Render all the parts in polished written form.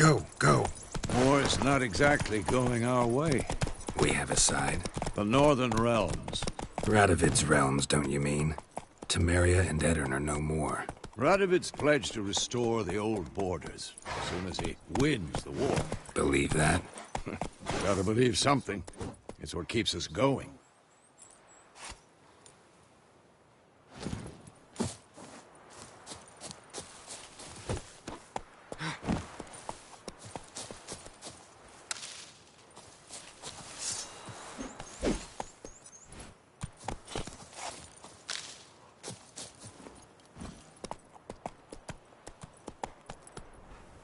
Go, go. War's not exactly going our way. We have a side. The Northern Realms. Radovid's realms, don't you mean? Temeria and Edirn are no more. Radovid's pledged to restore the old borders as soon as he wins the war. Believe that? Gotta believe something. It's what keeps us going.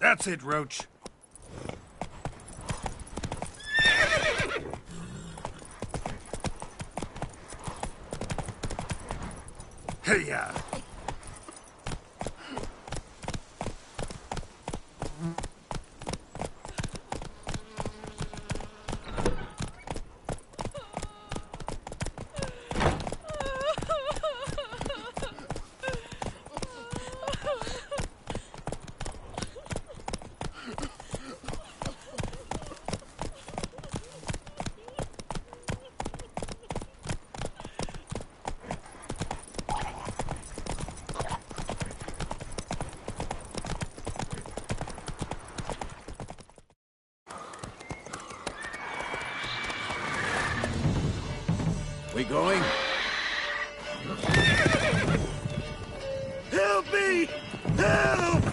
That's it, Roach. Hey-ya! We going? Help me! Help!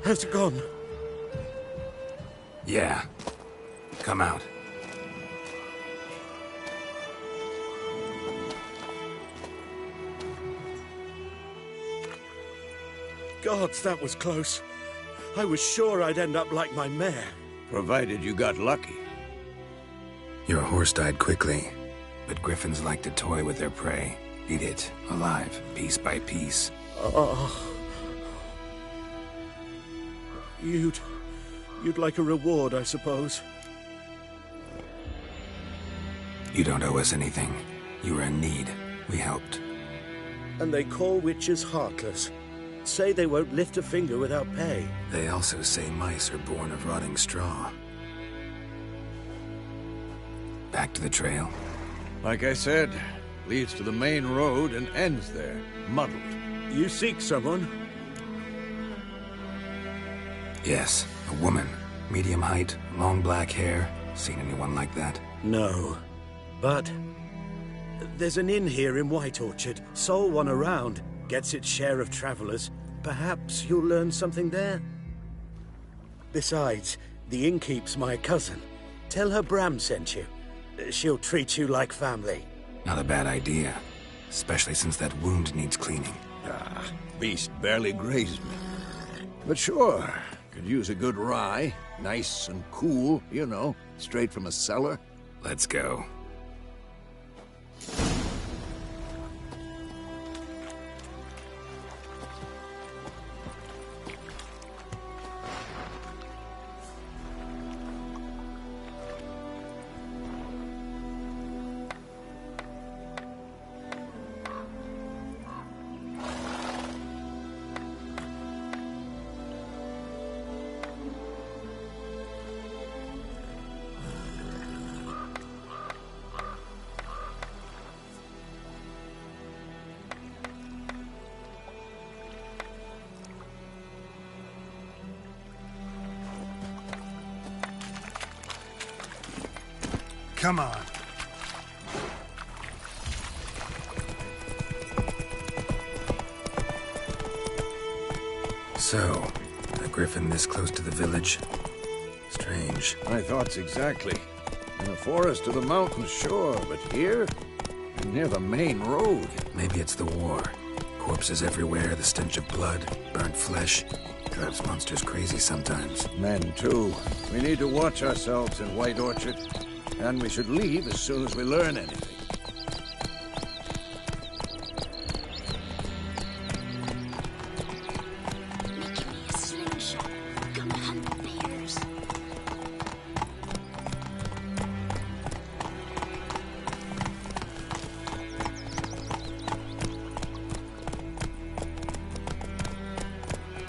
Has it gone? Yeah. Come out. Gods, that was close. I was sure I'd end up like my mare. Provided you got lucky. Your horse died quickly, but griffins like to toy with their prey. Eat it, alive, piece by piece. Oh. You'd like a reward, I suppose. You don't owe us anything. You were in need. We helped. And they call witches heartless. Say they won't lift a finger without pay. They also say mice are born of rotting straw. Back to the trail. Like I said, leads to the main road and ends there, muddled. You seek someone? Yes, a woman. Medium height, long black hair. Seen anyone like that? No. But there's an inn here in White Orchard. Sole one around. Gets its share of travelers. Perhaps you'll learn something there? Besides, the innkeep's my cousin. Tell her Bram sent you. She'll treat you like family. Not a bad idea. Especially since that wound needs cleaning. Beast barely grazed me. But sure, could use a good rye. Nice and cool, you know, straight from a cellar. Let's go. Come on. So, a griffin this close to the village? Strange. My thoughts exactly. In the forest or the mountains, sure, but here? Near the main road. Maybe it's the war. Corpses everywhere, the stench of blood, burnt flesh. Drives monsters crazy sometimes. Men, too. We need to watch ourselves in White Orchard. And we should leave as soon as we learn anything. Making me a slingshot. Gonna hunt bears.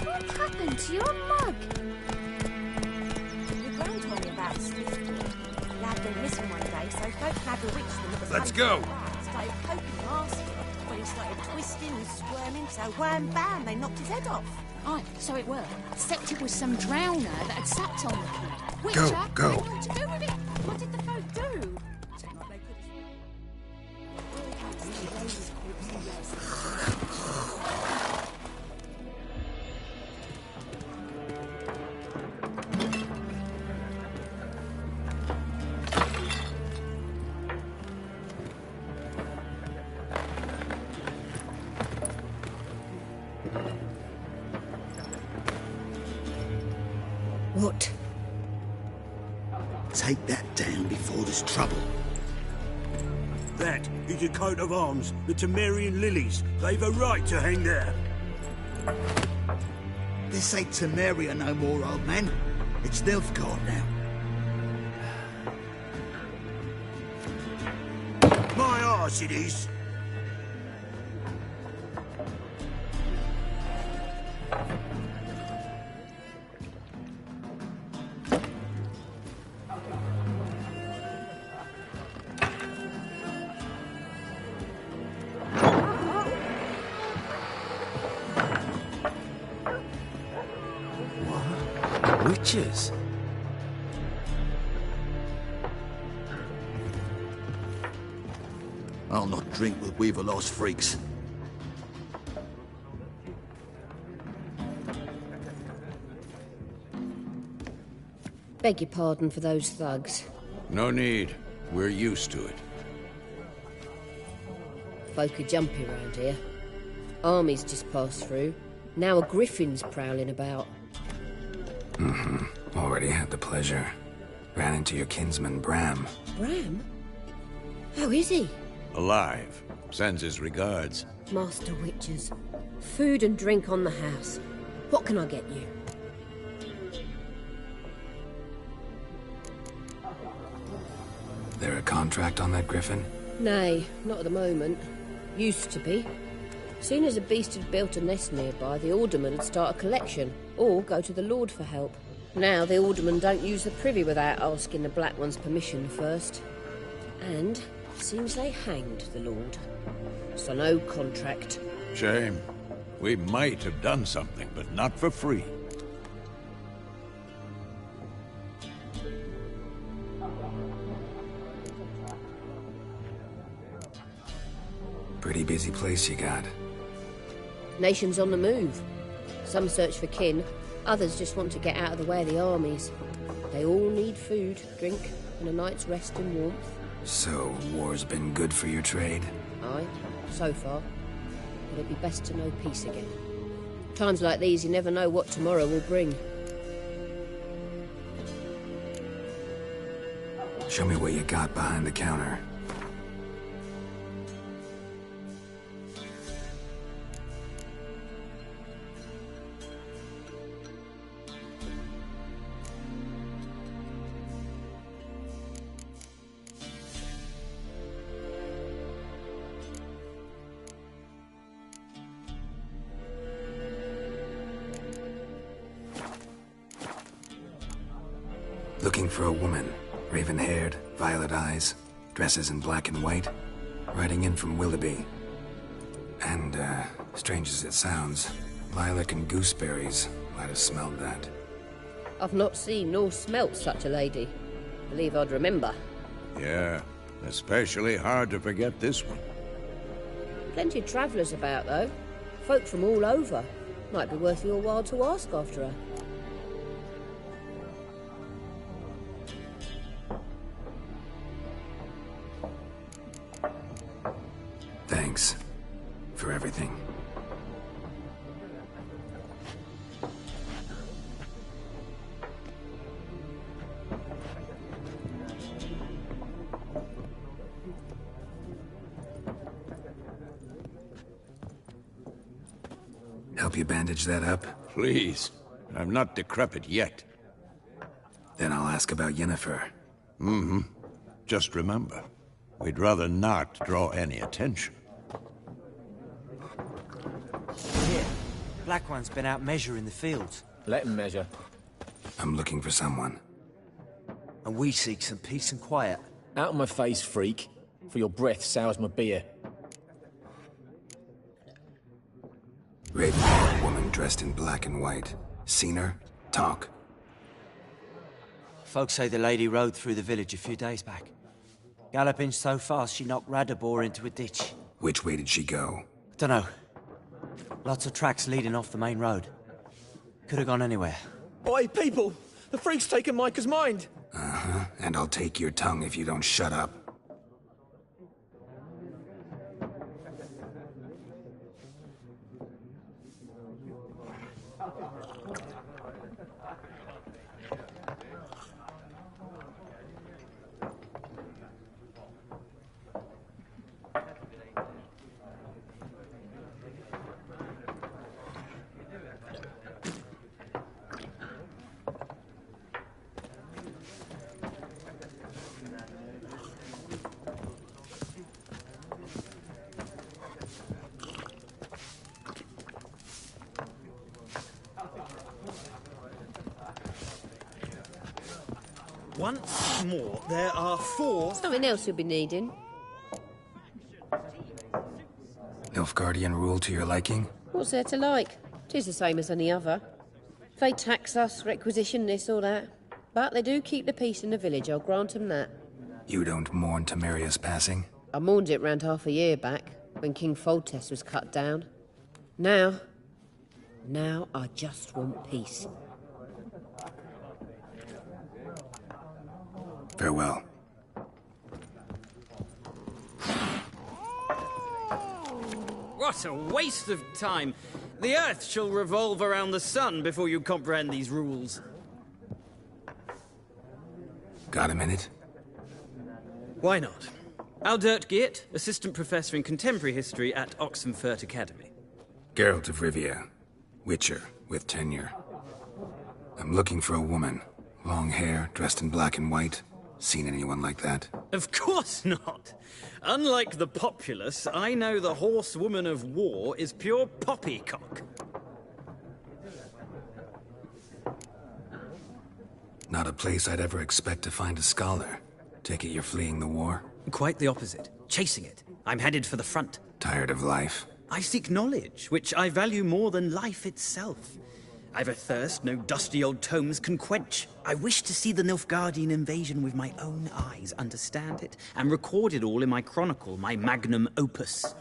What happened to your mug? Your gran told me about Swift. Lad went missing one day, so folk had bewitched them at the Let's place. go. Started poking and asking. When he started twisting and squirming, so wham bam, they knocked his head off. Aye, so it were. Except it was some drowner that had sapped on the kid. Which Go, had go. nothing to do with it. What did the folk do? Seemed like they What? Take that down before there's trouble. That is a coat of arms, the Temerian lilies. They've a right to hang there. This ain't Temeria no more, old man. It's Nilfgaard now. My arse it is. Witches? I'll not drink with Weaverlost freaks. Beg your pardon for those thugs. No need. We're used to it. Folk are jumpy round here. Armies just passed through. Now a griffin's prowling about. Already had the pleasure. Ran into your kinsman, Bram. Bram? How is he? Alive. Sends his regards. Master Witches. Food and drink on the house. What can I get you? There a contract on that griffin? Nay, not at the moment. Used to be. Soon as a beast had built a nest nearby, the alderman would start a collection, or go to the Lord for help. Now the aldermen don't use the privy without asking the Black One's permission first. And seems they hanged the Lord. So no contract. Shame. We might have done something, but not for free. Pretty busy place you got. Nations on the move. Some search for kin, others just want to get out of the way of the armies. They all need food, drink, and a night's rest and warmth. So, war's been good for your trade? Aye, so far. But it'd be best to know peace again. Times like these, you never know what tomorrow will bring. Show me what you got behind the counter. Looking for a woman. Raven-haired, violet eyes, dresses in black and white. Riding in from Willoughby. And, strange as it sounds, lilac and gooseberries might have smelled that. I've not seen nor smelt such a lady. Believe I'd remember. Yeah, especially hard to forget this one. Plenty of travellers about, though. Folk from all over. Might be worth your while to ask after her. Thanks for everything. Help you bandage that up? Please. I'm not decrepit yet. Then I'll ask about Yennefer. Mm-hmm. Just remember, we'd rather not draw any attention. Here, Black One's been out measuring the fields. Let him measure. I'm looking for someone. And we seek some peace and quiet. Out of my face, freak. For your breath sours my beer. Raven-haired woman dressed in black and white. Seen her? Talk. Folks say the lady rode through the village a few days back. Galloping so fast she knocked Radabor into a ditch. Which way did she go? Dunno. Lots of tracks leading off the main road. Could have gone anywhere. Oi, people! The freak's taken Micah's mind! Uh-huh. And I'll take your tongue if you don't shut up. Once more, there are 4... Something else you'll be needing. Nilfgaardian rule to your liking? What's there to like? 'Tis the same as any other. They tax us, requisition this or that. But they do keep the peace in the village, I'll grant 'em that. You don't mourn Temeria's passing? I mourned it round half a year back, when King Foltest was cut down. Now I just want peace. Farewell. What a waste of time! The Earth shall revolve around the sun before you comprehend these rules. Got a minute? Why not? Aldert Geert, Assistant Professor in Contemporary History at Oxenfurt Academy. Geralt of Rivia. Witcher, with tenure. I'm looking for a woman. Long hair, dressed in black and white. Seen anyone like that? Of course not! Unlike the populace, I know the horsewoman of war is pure poppycock. Not a place I'd ever expect to find a scholar. Take it you're fleeing the war? Quite the opposite. Chasing it. I'm headed for the front. Tired of life? I seek knowledge, which I value more than life itself. I've a thirst no dusty old tomes can quench. I wish to see the Nilfgaardian invasion with my own eyes, understand it, and record it all in my chronicle, my magnum opus.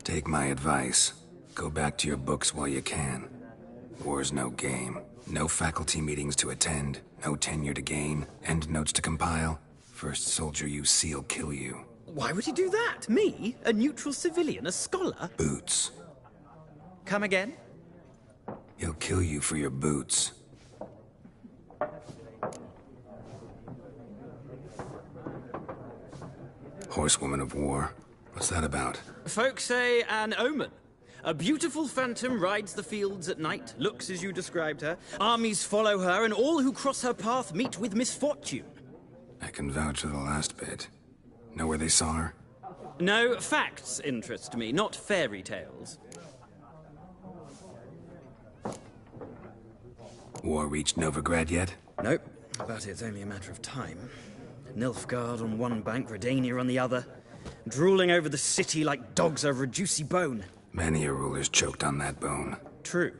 Take my advice. Go back to your books while you can. War's no game. No faculty meetings to attend, no tenure to gain, end notes to compile. First soldier you see'll kill you. Why would he do that? Me? A neutral civilian? A scholar? Boots. Come again? He'll kill you for your boots. Horsewoman of war. What's that about? Folks say an omen. A beautiful phantom rides the fields at night, looks as you described her. Armies follow her, and all who cross her path meet with misfortune. I can vouch for the last bit. Know where they saw her? No, facts interest me, not fairy tales. War reached Novigrad yet? Nope, but it's only a matter of time. Nilfgaard on one bank, Redania on the other. Drooling over the city like dogs over a juicy bone. Many a ruler's choked on that bone. True.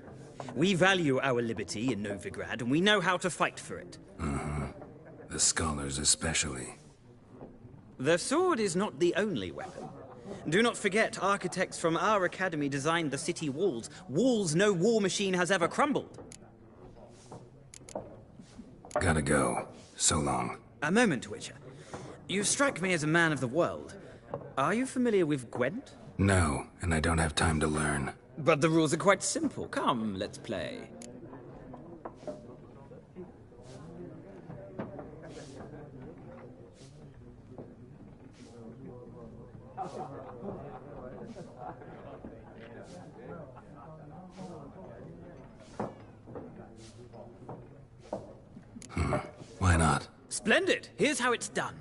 We value our liberty in Novigrad, and we know how to fight for it. The scholars especially. The sword is not the only weapon. Do not forget, architects from our academy designed the city walls. Walls no war machine has ever crumbled. Gotta go. So long. A moment, Witcher. You strike me as a man of the world. Are you familiar with Gwent? No, and I don't have time to learn. But the rules are quite simple. Come, let's play. Why not? Splendid! Here's how it's done.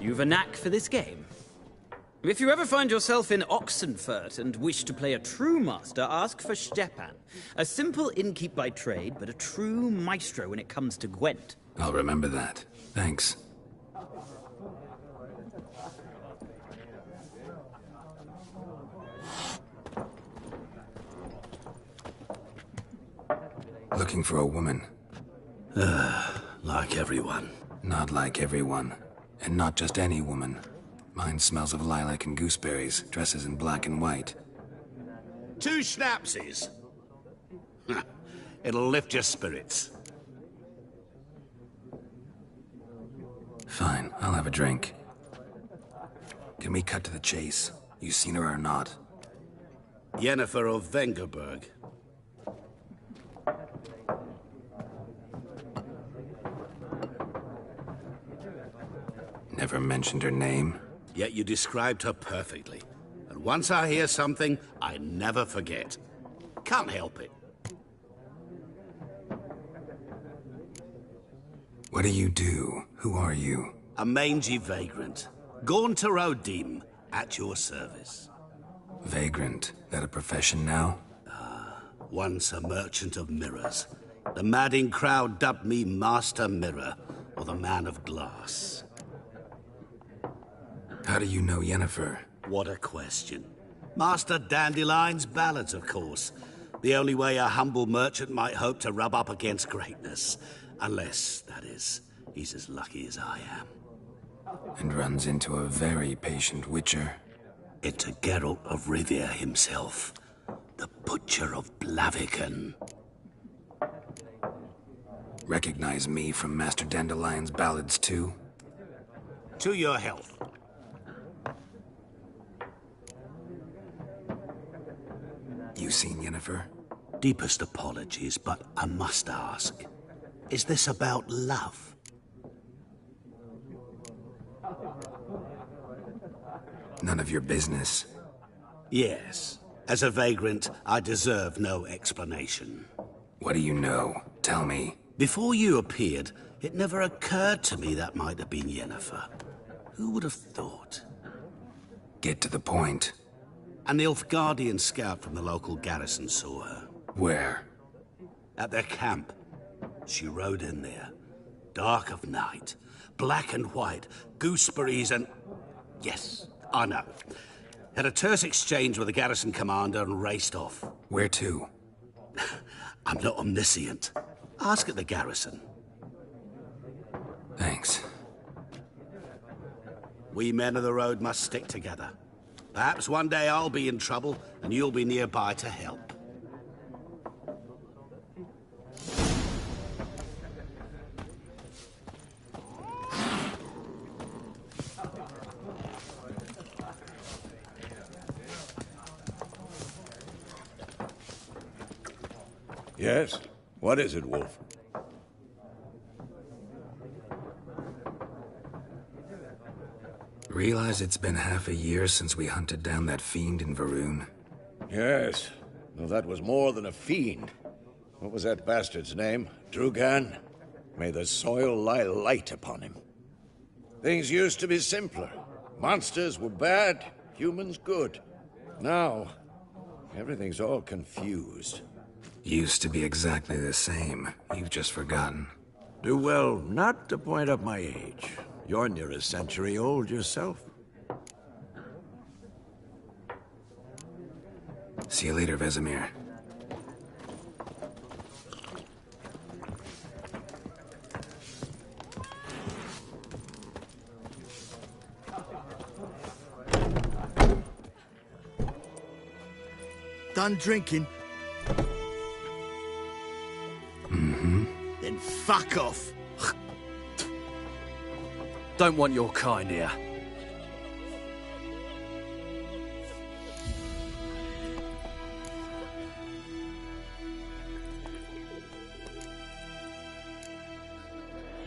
You've a knack for this game. If you ever find yourself in Oxenfurt and wish to play a true master, ask for Stepan. A simple innkeep by trade, but a true maestro when it comes to Gwent. I'll remember that. Thanks. Looking for a woman. Like everyone. Not like everyone. And not just any woman. Mine smells of lilac and gooseberries, dresses in black and white. 2 schnapsies. It'll lift your spirits. Fine, I'll have a drink. Can we cut to the chase? You seen her or not? Yennefer of Vengerberg. Never mentioned her name. Yet you described her perfectly. And once I hear something, I never forget. Can't help it. What do you do? Who are you? A mangy vagrant. Gone to Rodim, at your service. Vagrant. That a profession now? Once a merchant of mirrors. The madding crowd dubbed me Master Mirror, or the Man of Glass. How do you know Yennefer? What a question. Master Dandelion's ballads, of course. The only way a humble merchant might hope to rub up against greatness. Unless, that is, he's as lucky as I am. And runs into a very patient witcher. Into Geralt of Rivia himself. The Butcher of Blaviken. Recognize me from Master Dandelion's ballads too? To your health. You seen Yennefer? Deepest apologies, but I must ask. Is this about love? None of your business. Yes. As a vagrant, I deserve no explanation. What do you know? Tell me. Before you appeared, it never occurred to me that might have been Yennefer. Who would have thought? Get to the point. An Nilfgaardian scout from the local garrison saw her. Where? At their camp. She rode in there. Dark of night. Black and white. Gooseberries and... Yes, I know. Had a terse exchange with the garrison commander and raced off. Where to? I'm not omniscient. Ask at the garrison. Thanks. We men of the road must stick together. Perhaps one day I'll be in trouble and you'll be nearby to help. Yes? What is it, Wolf? Realize it's been half a year since we hunted down that fiend in Varun? Yes. Well, that was more than a fiend. What was that bastard's name? Drugan? May the soil lie light upon him. Things used to be simpler. Monsters were bad, humans good. Now, everything's all confused. Used to be exactly the same. You've just forgotten. Do well not to point up my age. You're near a century old yourself. See you later, Vesemir. Done drinking? Mm-hmm. Then fuck off. Don't want your kind here.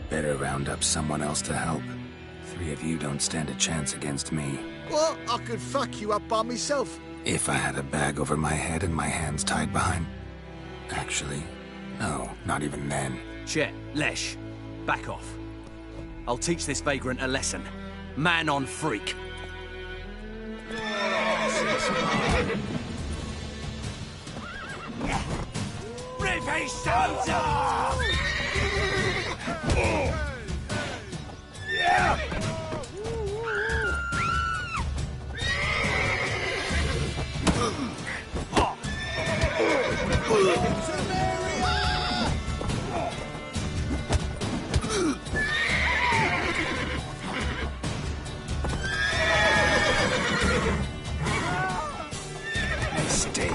Better round up someone else to help. 3 of you don't stand a chance against me. What? I could fuck you up by myself. If I had a bag over my head and my hands tied behind... Actually, no, not even then. Chet, Lesh, back off. I'll teach this vagrant a lesson. Man on freak. Rip his shoulders off! Mistake.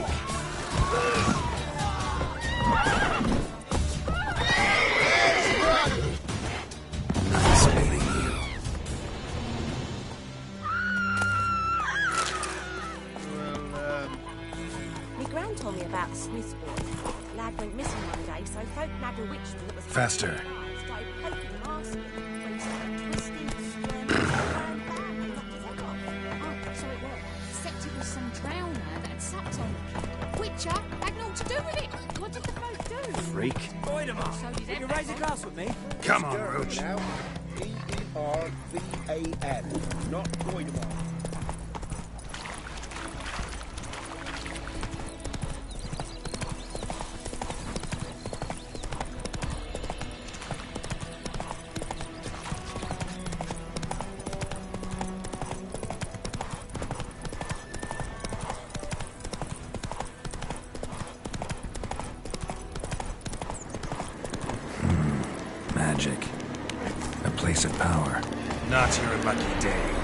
Nice meeting you. My gran told me about the Smiths boy. Lad went missing one day, so folk nabbed a witchman that was... Faster. Started poking him asking when he started twisting and squirming, and bam, and knocked his head off. Oh, so it was. Except it was some drowner that had sucked on the kid. Witcher had naught to do with it. What did the folk do? Freak. Void 'em up. So did Will you raise a glass with me? Come on, Roach. Now, E-E-R-V-A-N, not Voidemar. Magic. A place of power. Not your lucky day.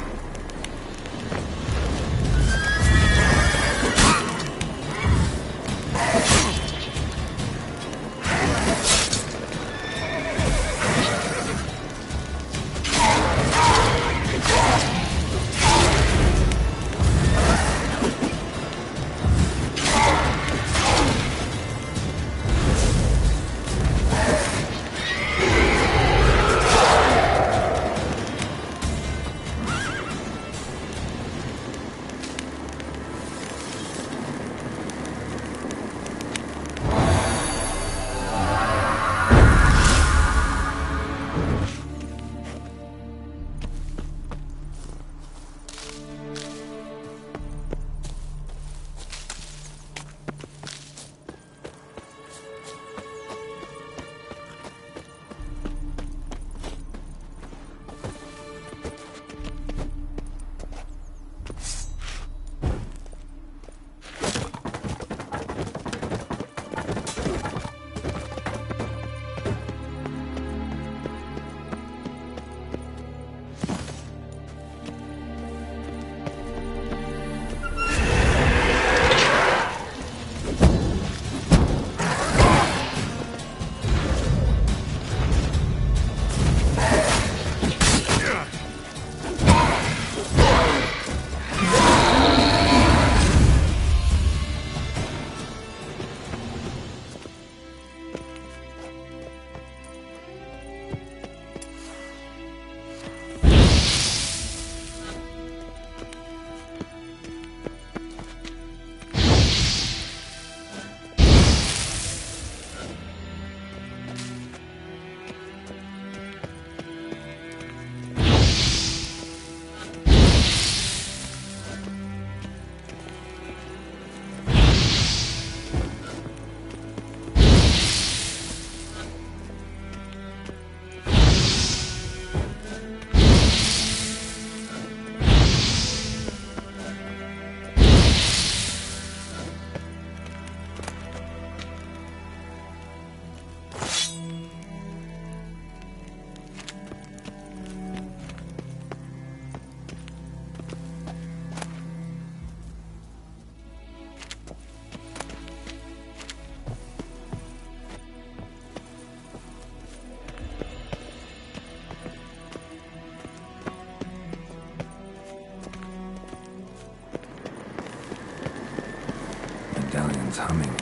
Medallion's humming.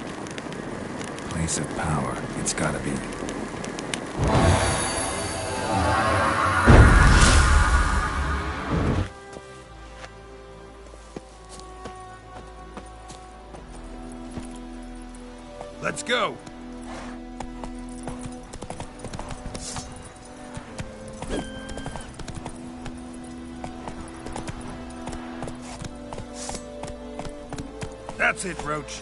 Place of power. It's gotta be. Let's go! That's it, Roach.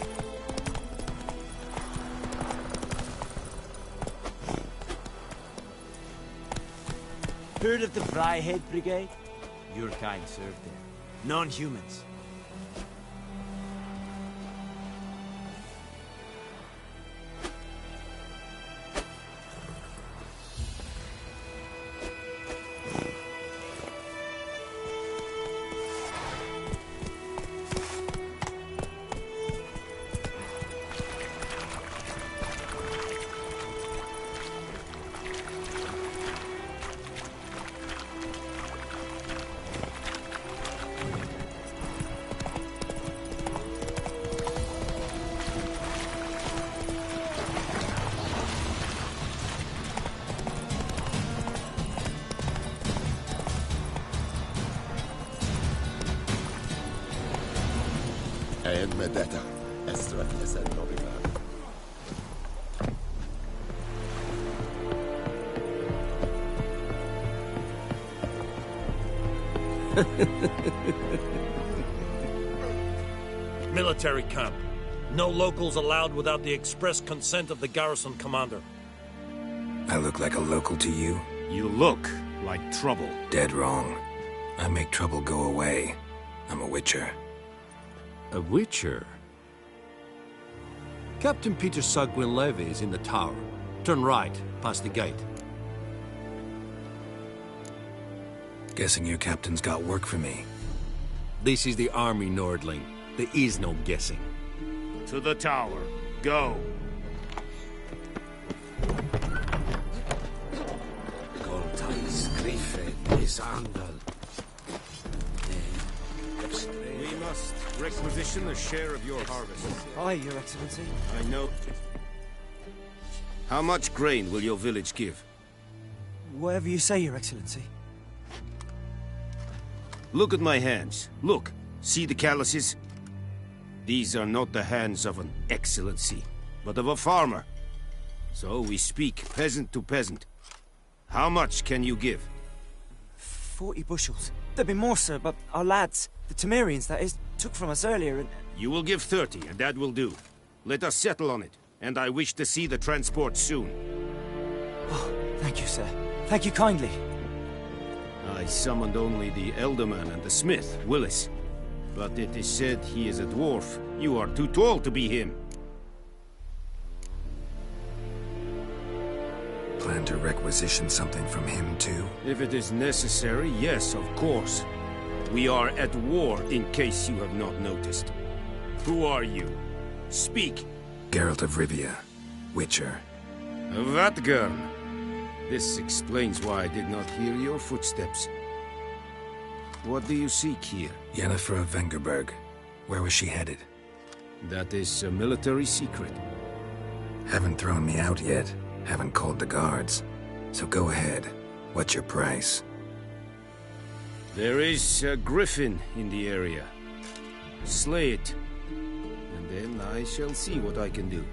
Heard of the Fryhead Brigade? Your kind served there. Non-humans. Medeta, Estref Esed Noviva. Military camp. No locals allowed without the express consent of the garrison commander. I look like a local to you? You look like trouble. Dead wrong. I make trouble go away. I'm a witcher. A witcher? Captain Peter Sugwin Levy is in the tower. Turn right, past the gate. Guessing your captain's got work for me. This is the army, Nordling. There is no guessing. To the tower. Go. We must requisition a share of your harvest. Aye, Your Excellency. I know. How much grain will your village give? Whatever you say, Your Excellency. Look at my hands. Look. See the calluses? These are not the hands of an excellency, but of a farmer. So we speak peasant to peasant. How much can you give? 40 bushels. There'd be more, sir, but our lads, the Temerians, that is, took from us earlier and... You will give 30, and that will do. Let us settle on it, and I wish to see the transport soon. Oh, thank you, sir. Thank you kindly. I summoned only the Elderman and the smith, Willis. But it is said he is a dwarf. You are too tall to be him. Plan to requisition something from him, too? If it is necessary, yes, of course. We are at war, in case you have not noticed. Who are you? Speak. Geralt of Rivia, Witcher. Vatgern. This explains why I did not hear your footsteps. What do you seek here? Yennefer of Vengerberg. Where was she headed? That is a military secret. Haven't thrown me out yet. Haven't called the guards. So go ahead. What's your price? There is a griffin in the area. Slay it. And then I shall see what I can do.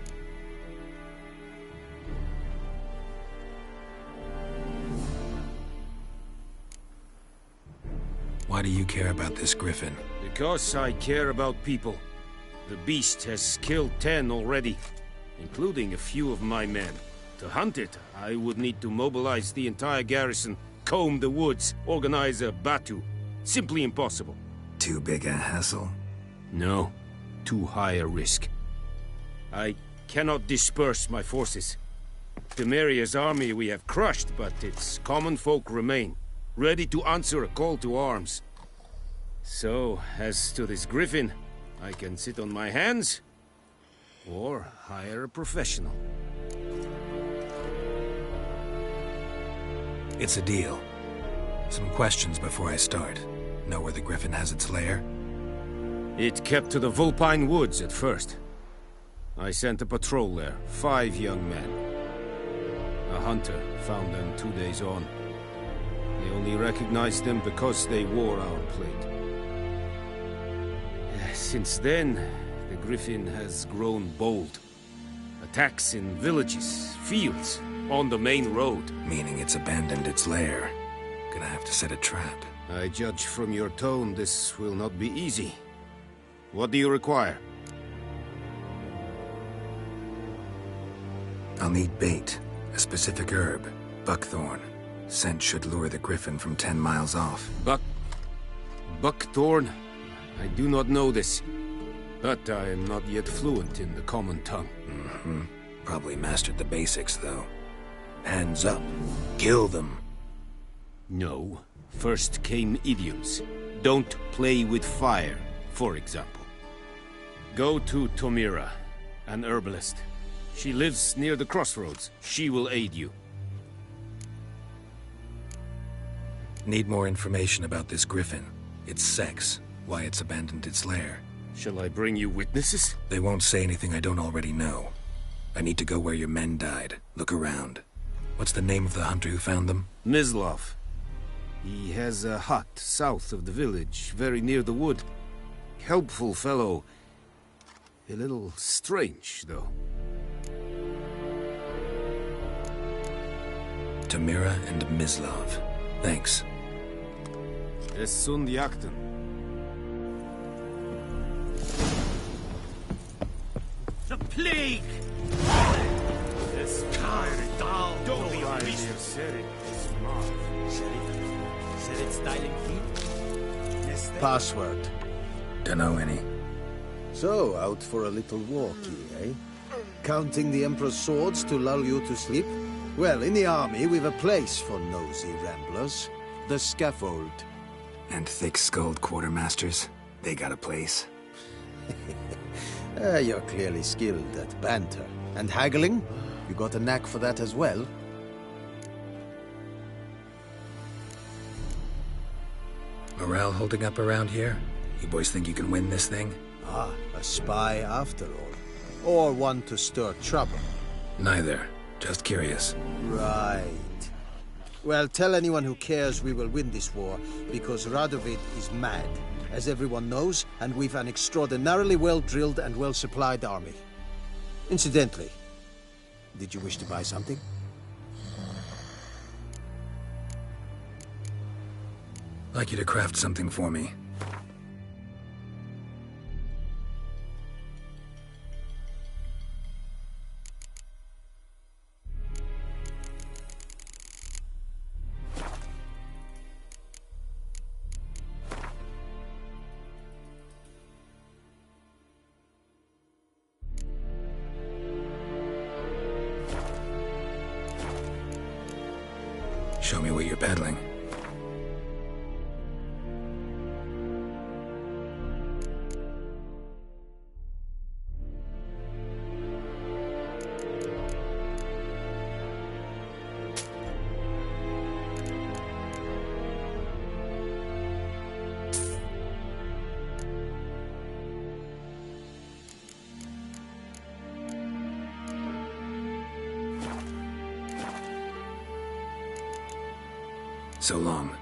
Why do you care about this griffin? Because I care about people. The beast has killed 10 already, including a few of my men. To hunt it, I would need to mobilize the entire garrison, comb the woods, organize a batu. Simply impossible. Too big a hassle? No. Too high a risk. I cannot disperse my forces. Temeria's army we have crushed, but its common folk remain, ready to answer a call to arms. So, as to this griffin, I can sit on my hands, or hire a professional. It's a deal. Some questions before I start. Know where the griffin has its lair? It kept to the Vulpine Woods at first. I sent a patrol there, 5 young men. A hunter found them 2 days on. They only recognized them because they wore our plate. Since then, the griffin has grown bold. Attacks in villages, fields, on the main road. Meaning it's abandoned its lair. Gonna have to set a trap. I judge from your tone this will not be easy. What do you require? I'll need bait, a specific herb, buckthorn. Scent should lure the griffin from 10 miles off. Buckthorn? I do not know this, but I am not yet fluent in the common tongue. Mm-hmm. Probably mastered the basics, though. Hands up. Kill them. No. First came idioms. Don't play with fire, for example. Go to Tomira, an herbalist. She lives near the crossroads. She will aid you. Need more information about this griffin. Its sex, why it's abandoned its lair. Shall I bring you witnesses? They won't say anything I don't already know. I need to go where your men died. Look around. What's the name of the hunter who found them? Mislav. He has a hut south of the village, very near the wood. Helpful fellow. A little strange, though. Tamira and Mislav. Thanks. Es sunt jakten. The plague! Es down. Don't be a beast. Password. Dunno any. So, out for a little walkie, eh? Counting the Emperor's swords to lull you to sleep? Well, in the army, we've a place for nosy ramblers. The scaffold. And thick-skulled quartermasters? They got a place. You're clearly skilled at banter. And haggling? You got a knack for that as well? Morale holding up around here? You boys think you can win this thing? Ah, a spy after all. Or one to stir trouble. Neither. Just curious. Right. Well, tell anyone who cares we will win this war, because Radovid is mad, as everyone knows, and we've an extraordinarily well-drilled and well-supplied army. Incidentally, did you wish to buy something? Like you to craft something for me. Show me what you're peddling. So long.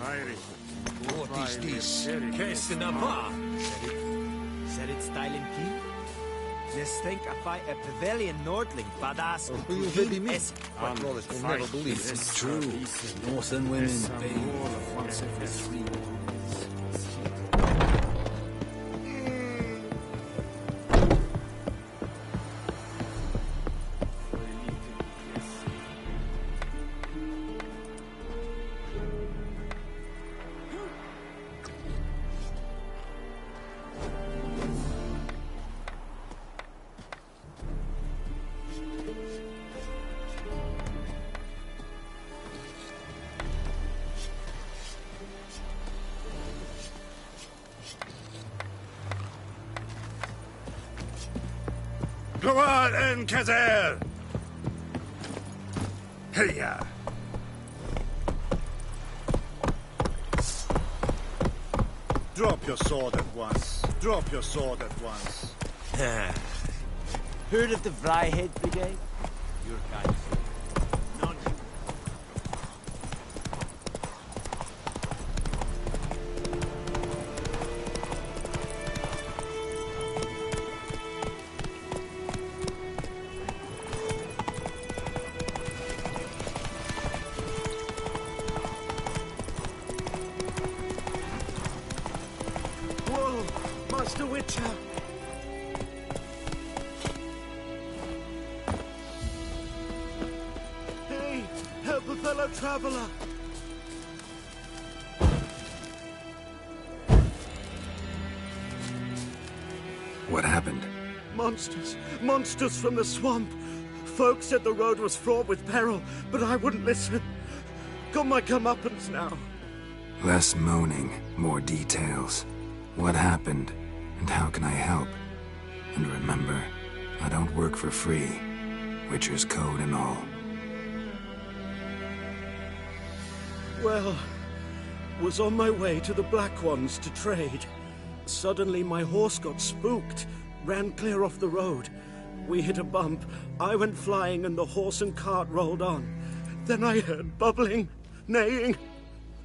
What is this? Case in a bar? Said it style and key? Just think if I a pavilion Nordling badass You'll never believe it. It's true. Northern women bathe once every 3 months. Gloire and Kazer! Heya! Drop your sword at once. Drop your sword at once. Heard of the Vryhead Brigade? Your kind, sir. None. Whoa, Master Witcher! Hey, help a fellow traveler! What happened? Monsters! Monsters from the swamp! Folk said the road was fraught with peril, but I wouldn't listen. Got my comeuppance now. Less moaning, more details. What happened, and how can I help? And remember, I don't work for free. Witcher's code and all. Well, was on my way to the Black Ones to trade. Suddenly my horse got spooked, ran clear off the road. We hit a bump, I went flying and the horse and cart rolled on. Then I heard bubbling, neighing,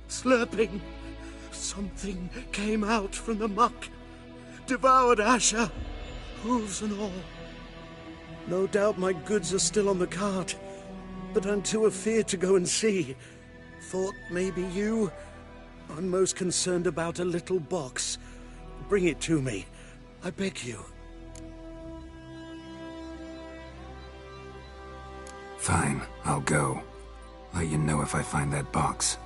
slurping. Something came out from the muck, devoured Asher, hooves and all. No doubt my goods are still on the cart, but I'm too afeard to go and see. Thought maybe you. I'm most concerned about a little box. Bring it to me, I beg you. Fine, I'll go. Let you know if I find that box.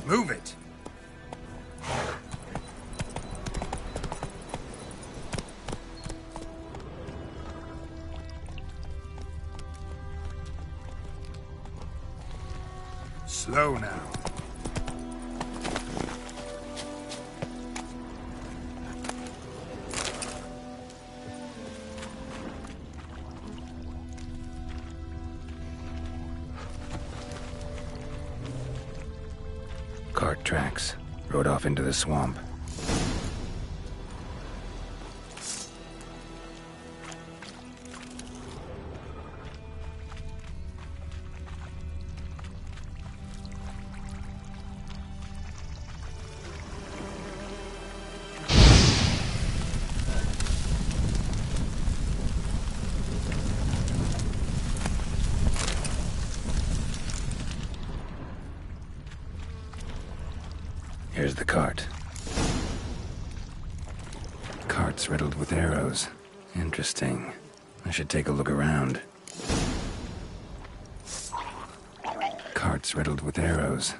Move it! Slow now. Cart tracks. Rode off into the swamp. Here's the cart. Cart's riddled with arrows. Interesting. I should take a look around. Cart's riddled with arrows.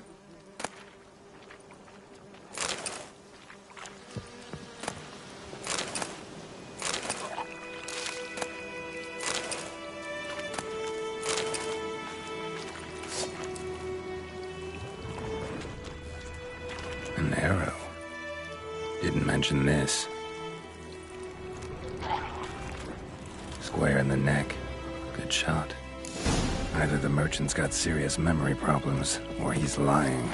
An arrow. Didn't mention this. Square in the neck. Good shot. Either the merchant's got serious memory problems, or he's lying.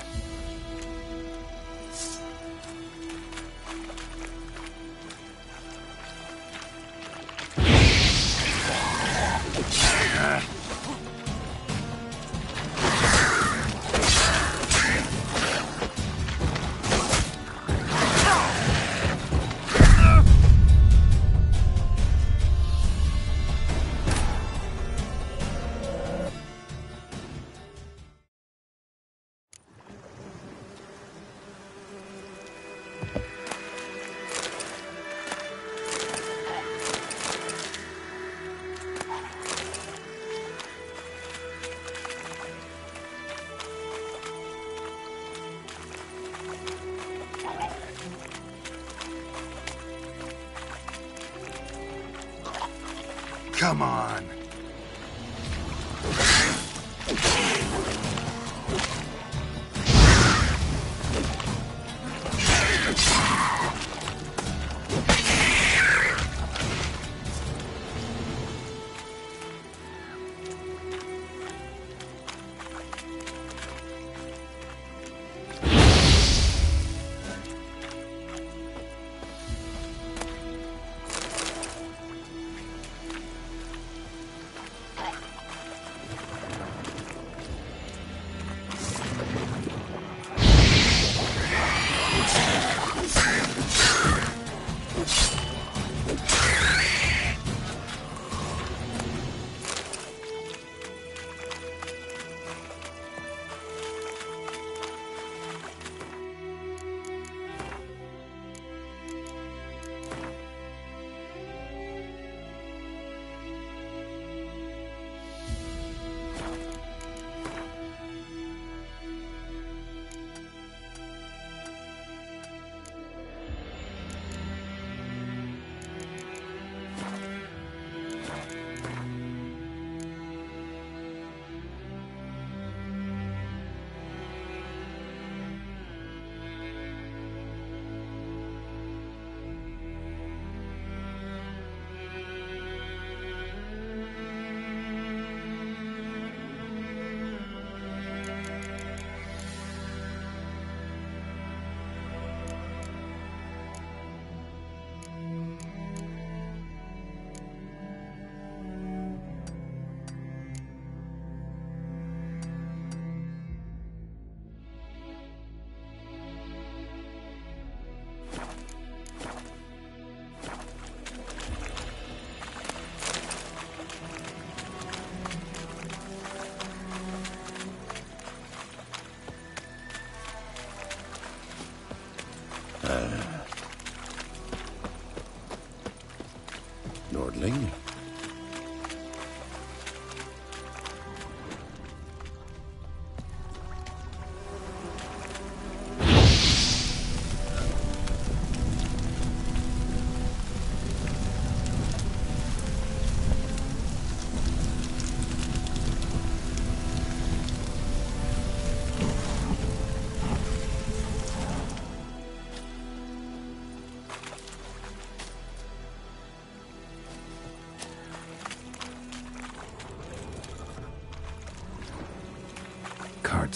Come on.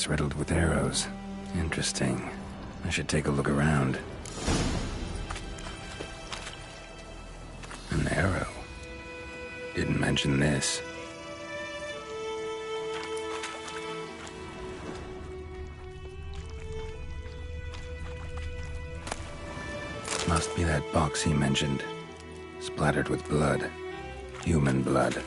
box riddled with arrows. Interesting. I should take a look around. An arrow. Didn't mention this. Must be that box he mentioned. Splattered with blood. Human blood.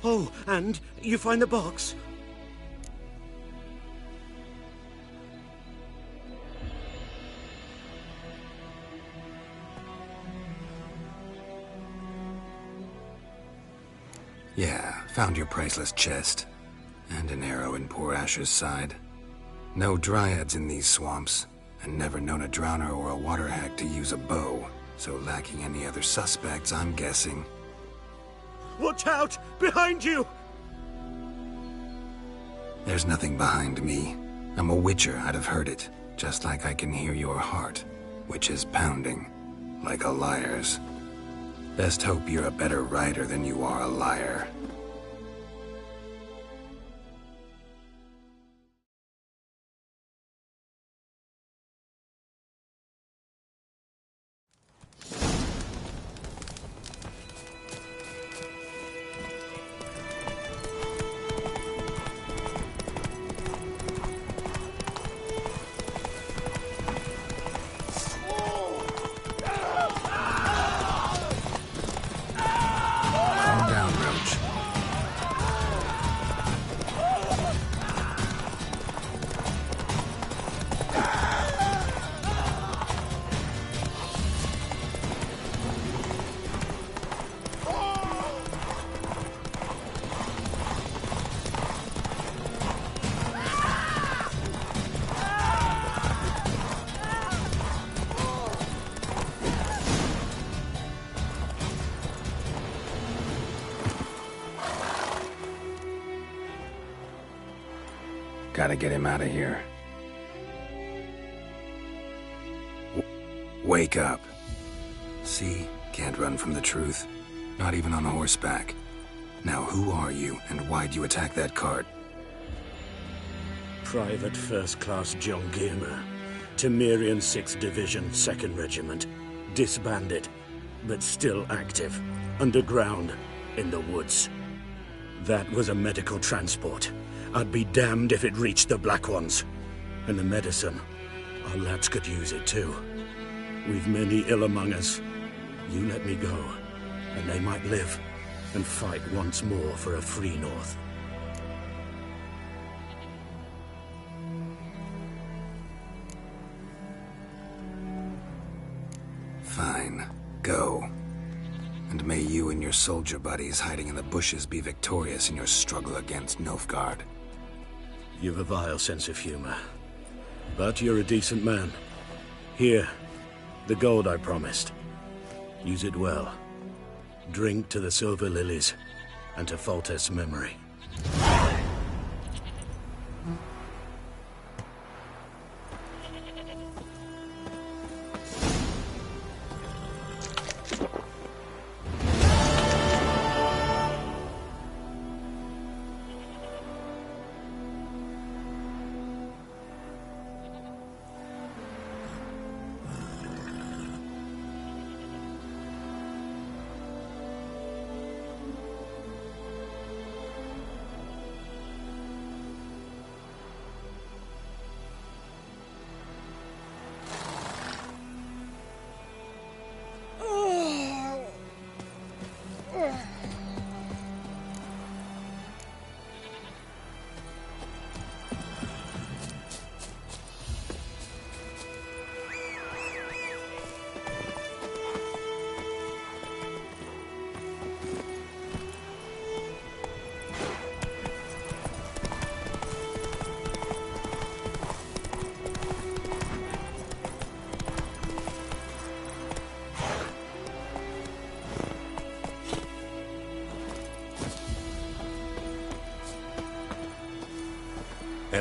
Oh, and you find the box? Yeah, found your priceless chest. And an arrow in poor Asher's side. No dryads in these swamps, and never known a drowner or a water hack to use a bow. So lacking any other suspects, I'm guessing. Watch out! Behind you! There's nothing behind me. I'm a witcher, I'd have heard it. Just like I can hear your heart, which is pounding, like a liar's. Best hope you're a better rider than you are a liar. Gotta get him out of here. Wake up. See? Can't run from the truth. Not even on horseback. Now who are you, and why'd you attack that cart? Private First Class John Giermer. Temerian 6th Division, 2nd Regiment. Disbanded, but still active. Underground, in the woods. That was a medical transport. I'd be damned if it reached the Black Ones. And the medicine, our lads could use it too. We've many ill among us. You let me go, and they might live and fight once more for a free North. Fine. Go. And may you and your soldier buddies hiding in the bushes be victorious in your struggle against Nilfgaard. You've a vile sense of humor. But you're a decent man. Here, the gold I promised. Use it well. Drink to the Silver Lilies, and to Foltest's memory.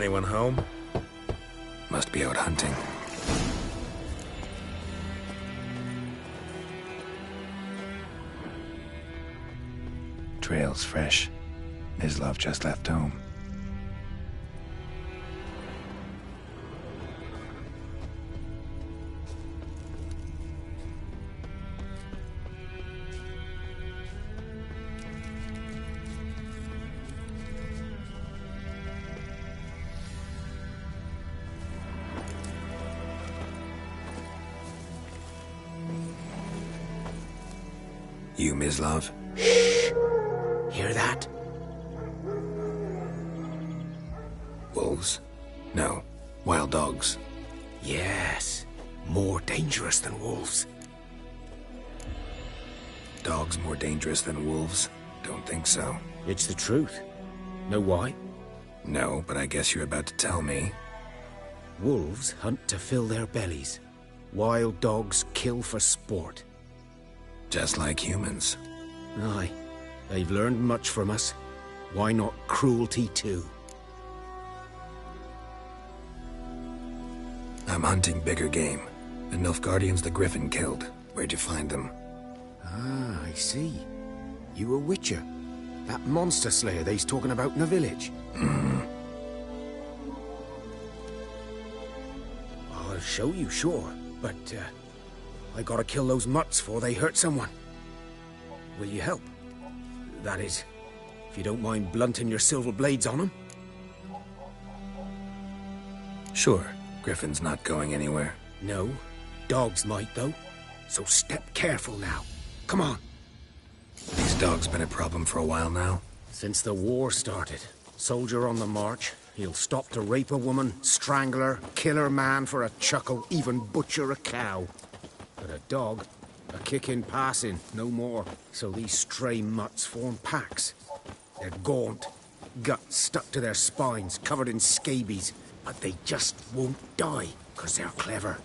Anyone home? Must be out hunting. Trail's fresh. Mislav just left home. You, Mislav? Hear that? Wolves? No. Wild dogs. Yes. More dangerous than wolves. Dogs more dangerous than wolves? Don't think so. It's the truth. Know why? No, but I guess you're about to tell me. Wolves hunt to fill their bellies. Wild dogs kill for sport. Just like humans. Aye. They've learned much from us. Why not cruelty too? I'm hunting bigger game. The Nilfgaardians the Griffin killed. Where'd you find them? Ah, I see. You a witcher. That monster slayer they's talking about in the village. I'll show you, sure. But, I gotta kill those mutts before they hurt someone. Will you help? That is, if you don't mind blunting your silver blades on them. Sure. Griffin's not going anywhere. No. Dogs might, though. So step careful now. Come on. These dogs been a problem for a while now? Since the war started. Soldier on the march. He'll stop to rape a woman, strangle her, kill her man for a chuckle, even butcher a cow. But a dog, a kick in passing, no more. So these stray mutts form packs. They're gaunt, guts stuck to their spines, covered in scabies. But they just won't die, 'cause they're clever.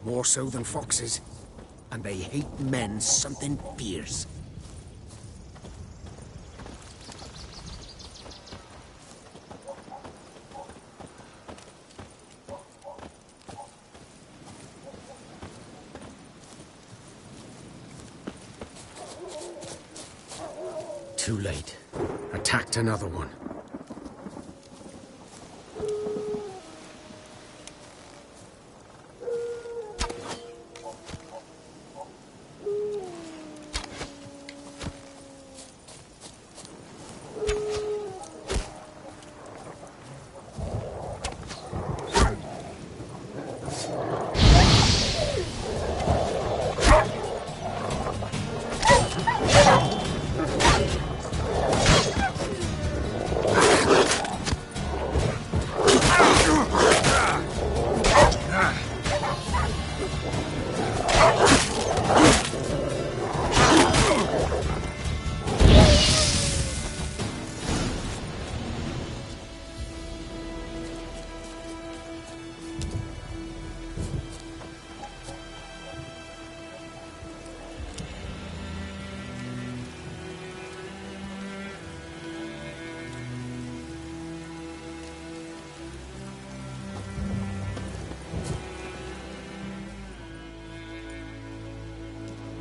More so than foxes. And they hate men something fierce. Too late. Attacked another one.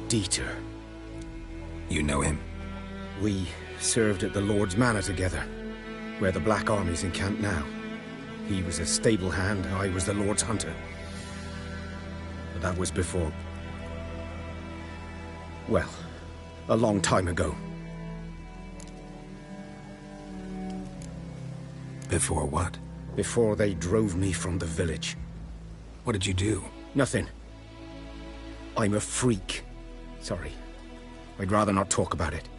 Dieter. You know him? We served at the Lord's Manor together, where the Black Army's encamped now. He was a stable hand, I was the Lord's hunter. But that was before... well, a long time ago. Before what? Before they drove me from the village. What did you do? Nothing. I'm a freak. Sorry. I'd rather not talk about it.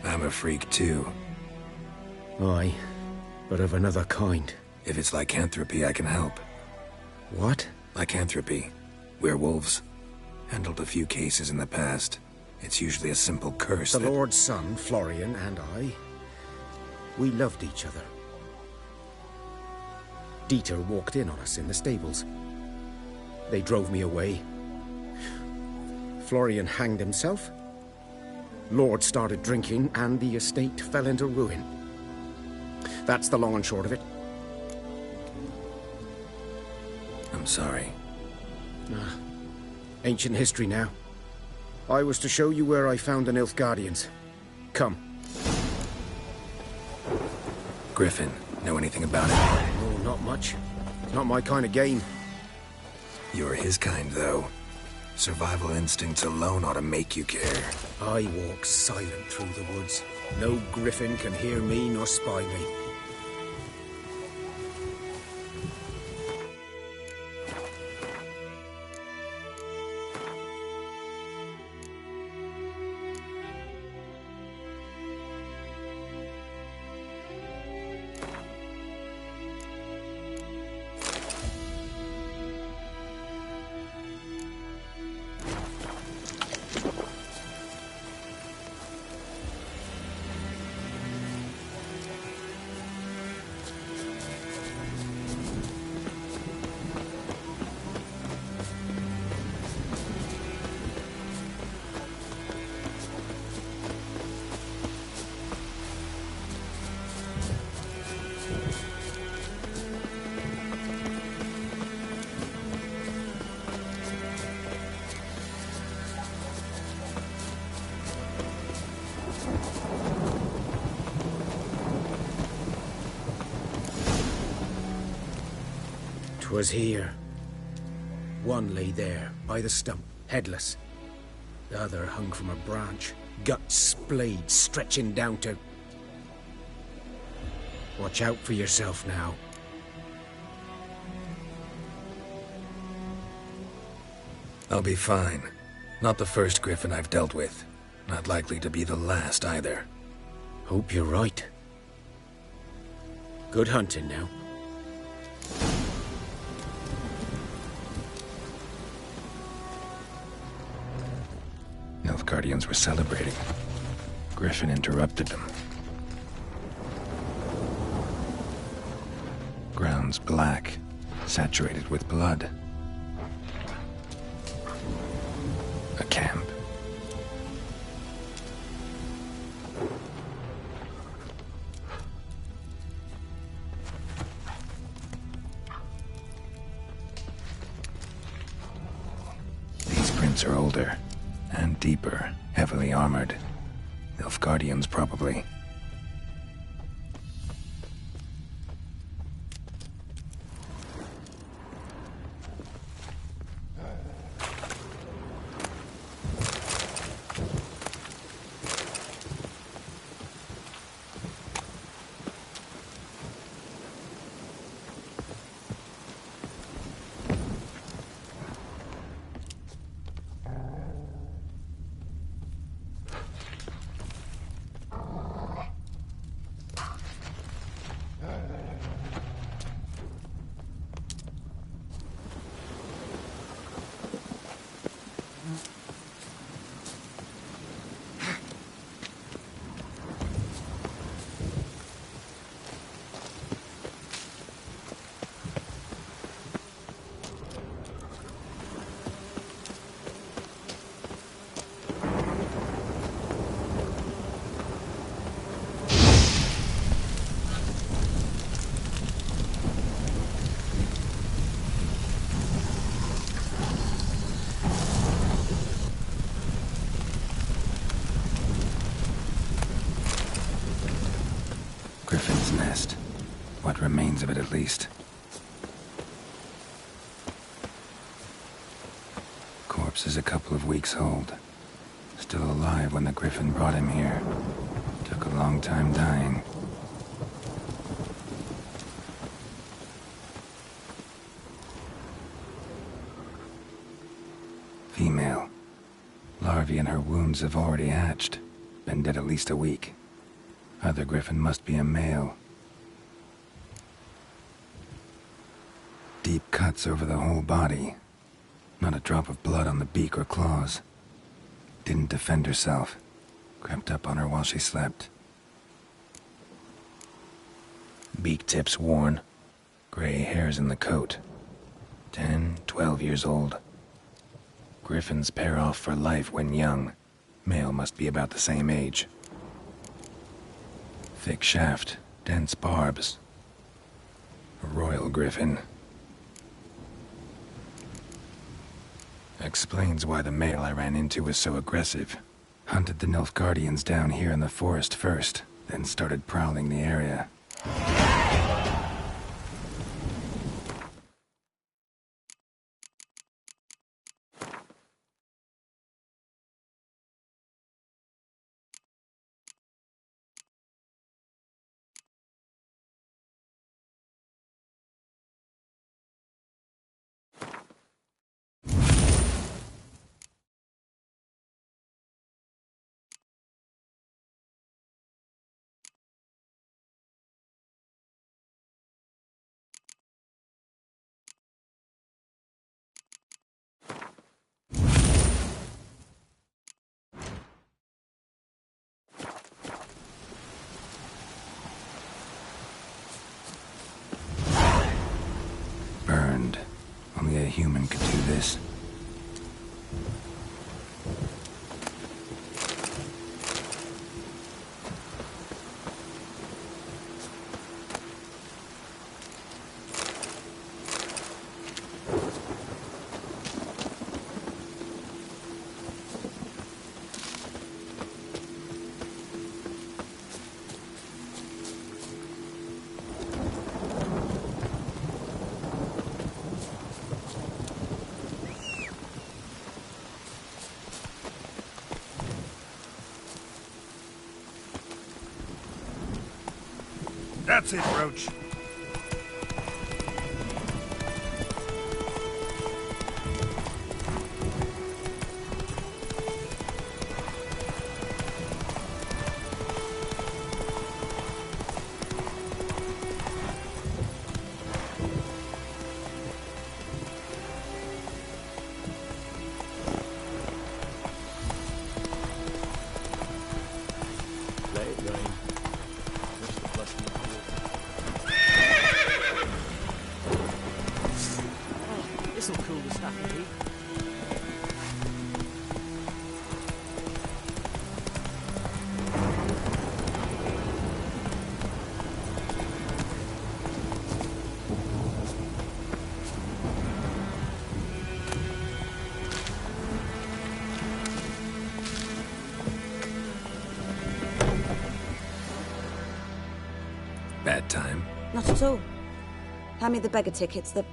I'm a freak too. Aye, but of another kind. If it's lycanthropy, I can help. What? Lycanthropy. Werewolves. Handled a few cases in the past. It's usually a simple curse The that... Lord's son, Florian, and I... we loved each other. Dieter walked in on us in the stables. They drove me away. Florian hanged himself. Lord started drinking, and the estate fell into ruin. That's the long and short of it. I'm sorry. Ancient history now. I was to show you where I found the Nilfgaardians. Come. Griffin, know anything about it? Oh, not much. It's not my kind of game. You're his kind, though. Survival instincts alone ought to make you care. I walk silent through the woods. No griffin can hear me nor spy me. Was here. One lay there, by the stump, headless. The other hung from a branch, guts splayed, stretching down to... Watch out for yourself now. I'll be fine. Not the first griffin I've dealt with. Not likely to be the last, either. Hope you're right. Good hunting now. Nilfgaardians were celebrating. Griffin interrupted them. Ground's black, saturated with blood. A camp. These prints are older. And deeper, heavily armored. Nilfgaardians, probably. Griffin's nest. What remains of it, at least. Corpse is a couple of weeks old. Still alive when the Griffin brought him here. Took a long time dying. Female. Larvae in her wounds have already hatched. Been dead at least a week. Other Griffin must be a male. Deep cuts over the whole body. Not a drop of blood on the beak or claws. Didn't defend herself. Crept up on her while she slept. Beak tips worn. Gray hairs in the coat. 10, 12 years old. Griffins pair off for life when young. Male must be about the same age. Thick shaft, dense barbs. A royal griffin. Explains why the male I ran into was so aggressive. Hunted the Nilfgaardians down here in the forest first, then started prowling the area. Burned. Only a human could do this. That's it, Roach. Let it rain. Wish the flush in the pool. Oh, this'll cool the snappy heat. Bad time. Not at all. Hand me the beggar tickets, the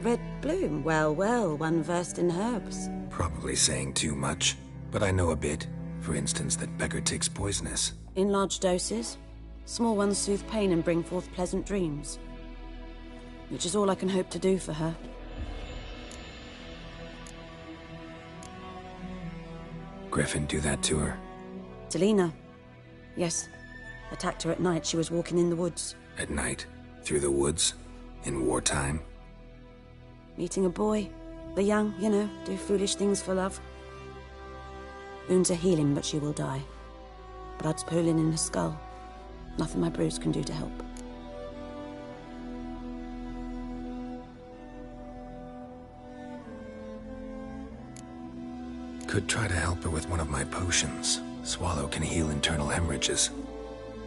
red bloom. Well, well, one versed in herbs. Probably saying too much, but I know a bit. For instance, that beggar tick's poisonous. In large doses. Small ones soothe pain and bring forth pleasant dreams. Which is all I can hope to do for her. Griffin do that to her? Delina. Yes. Attacked her at night. She was walking in the woods. At night? Through the woods? In wartime? Meeting a boy. The young, you know, do foolish things for love. Wounds are healing, but she will die. Blood's pooling in her skull. Nothing my bruise can do to help. Could try to help her with one of my potions. Swallow can heal internal hemorrhages.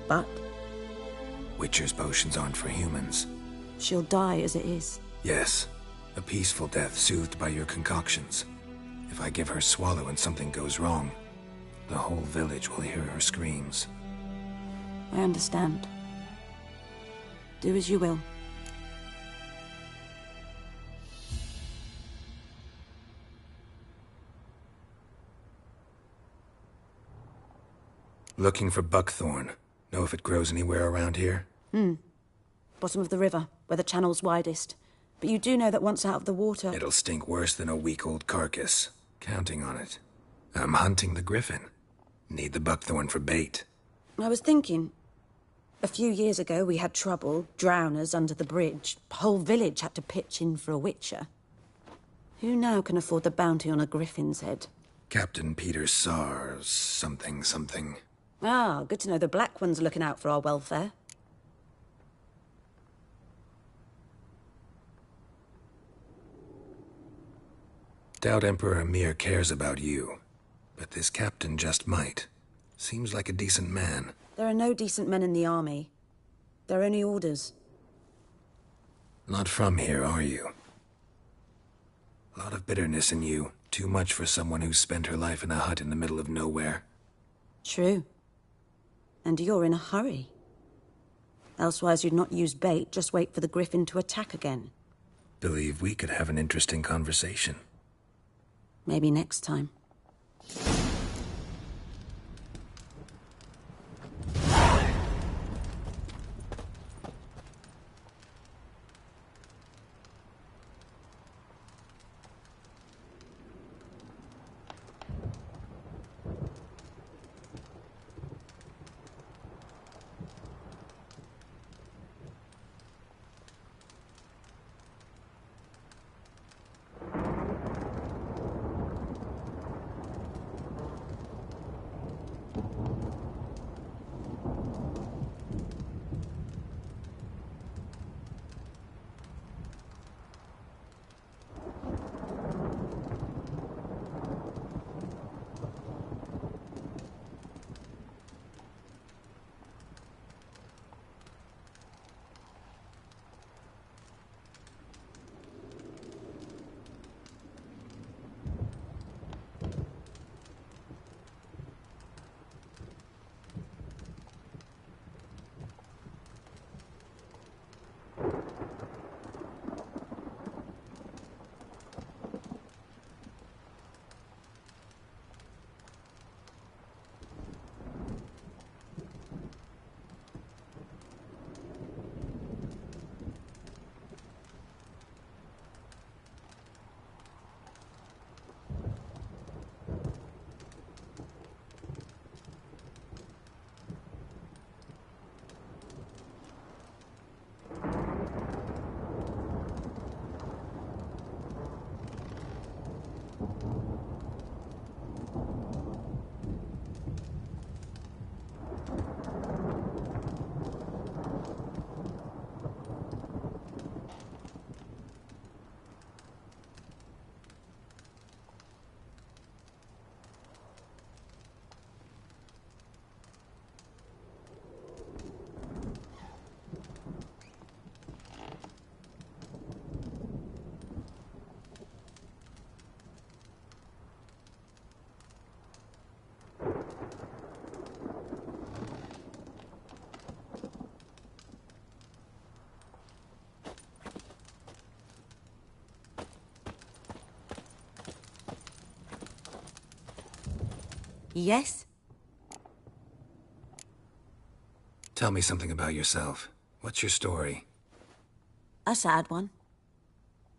But? Witcher's potions aren't for humans. She'll die as it is. Yes. A peaceful death soothed by your concoctions. If I give her Swallow and something goes wrong, the whole village will hear her screams. I understand. Do as you will. Looking for buckthorn. Know if it grows anywhere around here? Bottom of the river, where the channel's widest. But you do know that once out of the water... It'll stink worse than a week-old carcass. Counting on it. I'm hunting the griffin. Need the buckthorn for bait. I was thinking... A few years ago, we had trouble. Drowners under the bridge. Whole village had to pitch in for a witcher. Who now can afford the bounty on a griffin's head? Captain Peter Sars... something. Ah, good to know the Black One's looking out for our welfare. Doubt Emperor Emir cares about you. But this captain just might. Seems like a decent man. There are no decent men in the army. They're only orders. Not from here, are you? A lot of bitterness in you. Too much for someone who's spent her life in a hut in the middle of nowhere. True. And you're in a hurry. Elsewise you'd not use bait, just wait for the griffin to attack again. Believe we could have an interesting conversation. Maybe next time. Yes? Tell me something about yourself. What's your story? A sad one.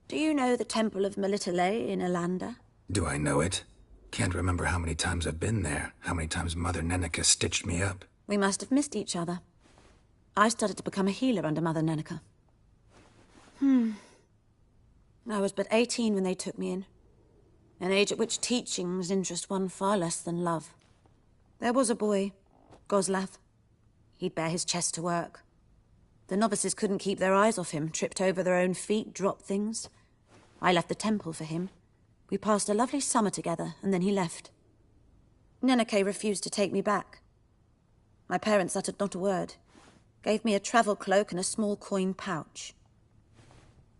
Do you know the Temple of Melitele in Alanda? Do I know it? Can't remember how many times I've been there, how many times Mother Neneka stitched me up. We must have missed each other. I started to become a healer under Mother Neneka. I was but 18 when they took me in. An age at which teachings interest one far less than love. There was a boy, Goslath. He'd bare his chest to work. The novices couldn't keep their eyes off him, tripped over their own feet, dropped things. I left the temple for him. We passed a lovely summer together, and then he left. Neneke refused to take me back. My parents uttered not a word, gave me a travel cloak and a small coin pouch.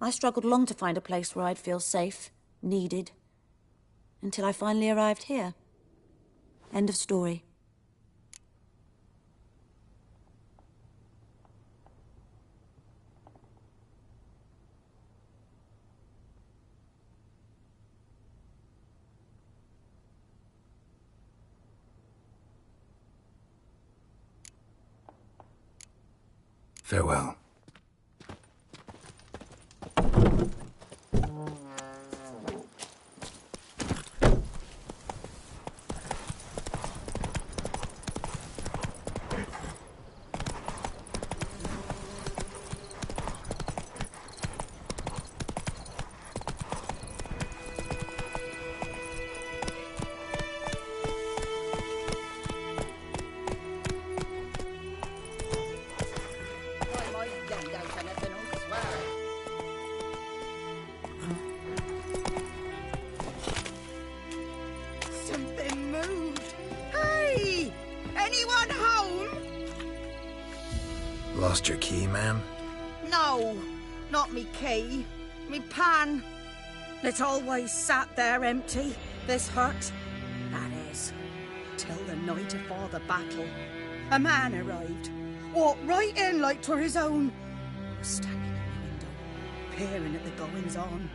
I struggled long to find a place where I'd feel safe, needed, until I finally arrived here. End of story. Farewell. Lost your key, ma'am? No, not me key. Me pan. It always sat there empty, this hut. That is, till the night afore the battle. A man arrived, walked right in like 'twere his own. Was standing at the window, peering at the goings-on.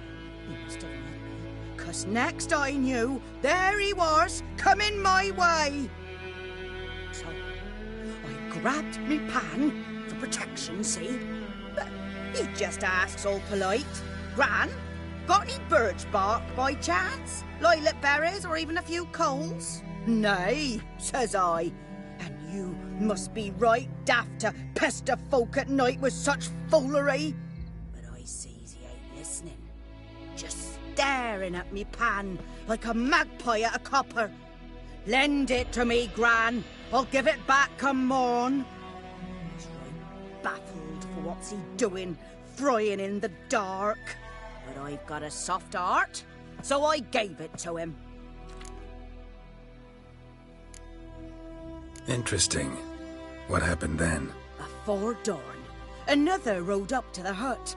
He must have read me, 'cause next I knew, there he was, coming my way. So, I grabbed me pan, for protection, see? But he just asks all polite, Gran, got any birch bark by chance? Lilac berries or even a few coals? Nay, says I. And you must be right daft to pester folk at night with such foolery. But I sees he ain't listening. Just staring at me pan like a magpie at a copper. Lend it to me, Gran. I'll give it back come morn. He's right baffled for what's he doing, frying in the dark. But I've got a soft heart, so I gave it to him. Interesting. What happened then? Afore dawn, another rode up to the hut.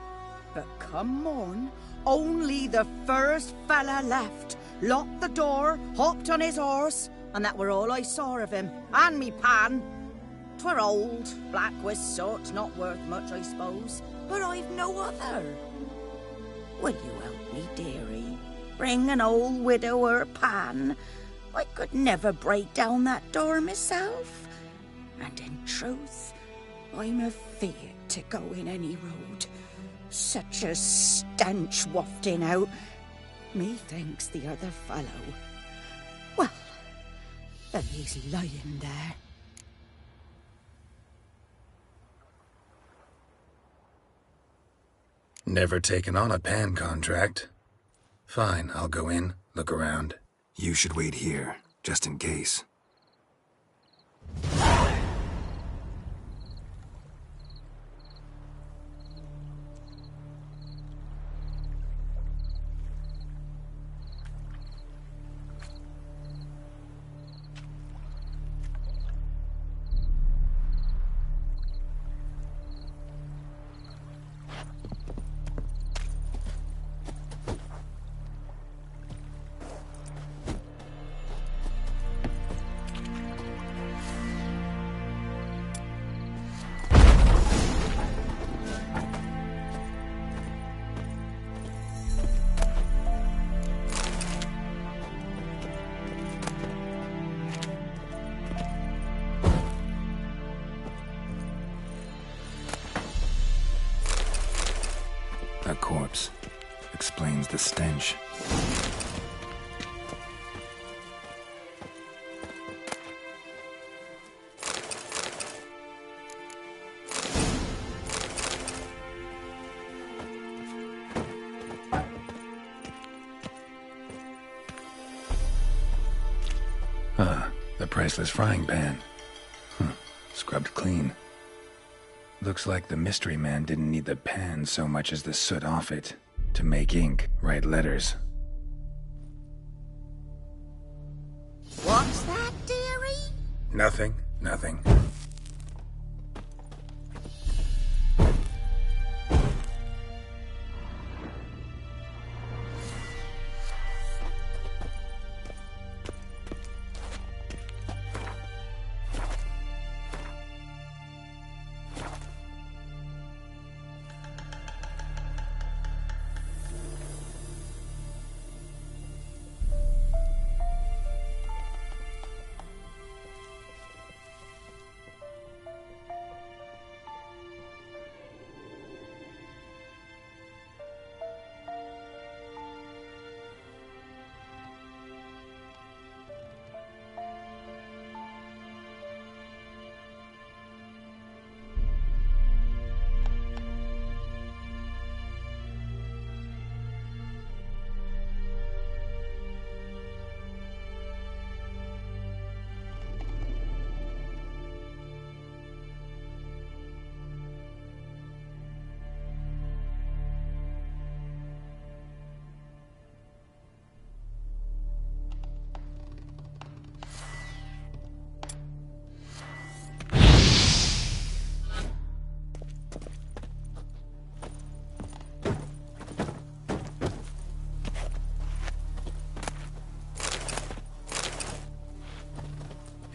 But come morn, only the first fella left, locked the door, hopped on his horse, and that were all I saw of him, and me pan. 'Twere old, black with soot, not worth much, I suppose, but I've no other. Will you help me, dearie? Bring an old widower pan. I could never break down that door myself. And in truth, I'm afeard to go in any road. Such a stench wafting out. Methinks the other fellow, well, that he's lying there. Never taken on a pan contract. Fine, I'll go in, look around. You should wait here, just in case. A corpse. Explains the stench. The priceless frying pan. Scrubbed clean. Looks like the mystery man didn't need the pan so much as the soot off it to make ink, write letters. What's that, dearie? Nothing.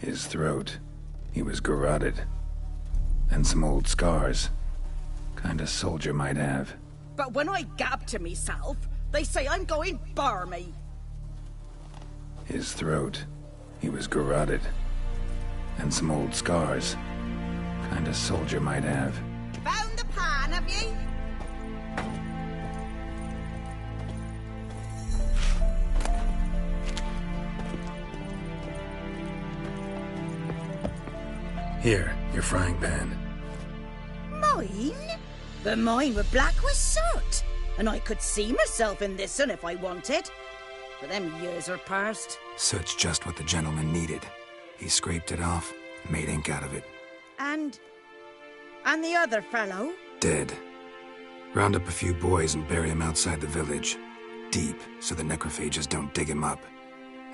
His throat. He was garroted. And some old scars. Kind of soldier might have. But when I gab to myself, they say I'm going barmy. His throat. He was garroted. And some old scars. Kind of soldier might have. Found the pan, have you? Here, your frying pan. Mine? But mine were black with soot. And I could see myself in this one if I wanted. But them years are past. Soot's just what the gentleman needed. He scraped it off, made ink out of it. And the other fellow? Dead. Round up a few boys and bury him outside the village. Deep, so the necrophages don't dig him up.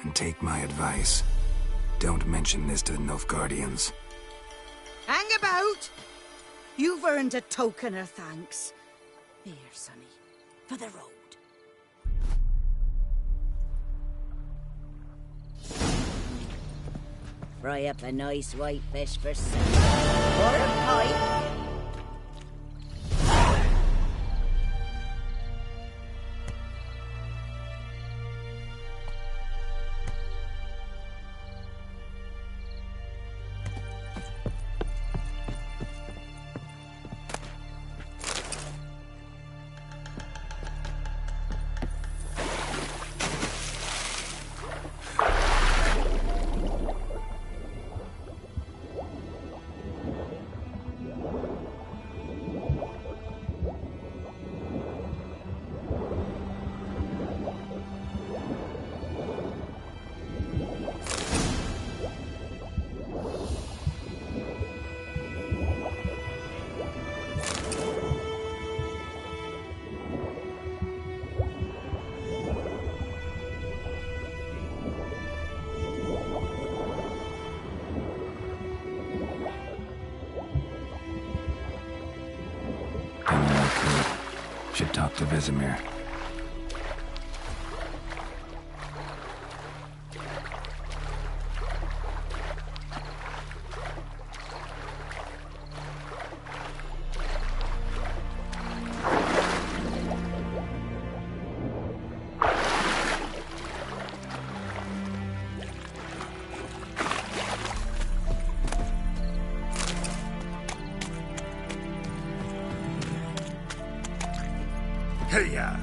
And take my advice. Don't mention this to the Nilfgaardians. Hang about! You've earned a token of thanks. Here, sonny, for the road. Fry up a nice white fish for supper. Or a pie. Should talk to Vesemir. Hey-ya!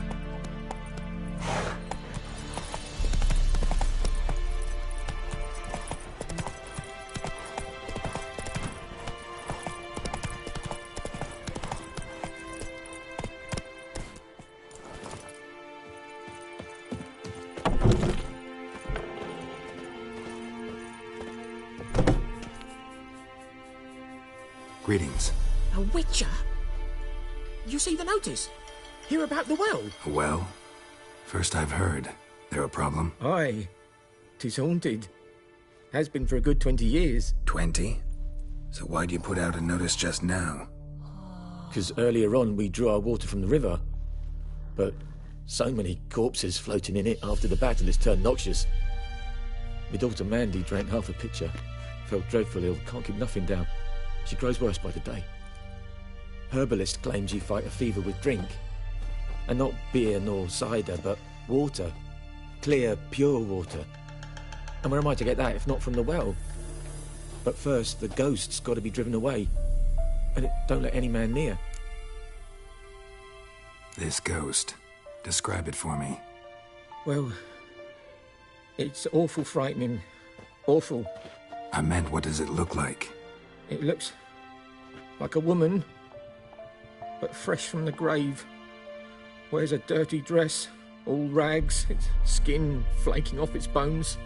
Greetings. A witcher? You see the notice? Hear about the well? A well? First I've heard. There a problem? Aye. 'Tis haunted. Has been for a good 20 years. 20? So why'd you put out a notice just now? 'Cause earlier on we drew our water from the river. But so many corpses floating in it after the battle it's turned noxious. My daughter Mandy drank half a pitcher. Felt dreadful ill, can't keep nothing down. She grows worse by the day. Herbalist claims you fight a fever with drink. And not beer nor cider, but water. Clear, pure water. And where am I to get that if not from the well? But first, the ghost's got to be driven away. And it don't let any man near. This ghost. Describe it for me. Well, it's awful frightening. Awful. I meant, what does it look like? It looks like a woman, but fresh from the grave. Wears a dirty dress, all rags, its skin flaking off its bones,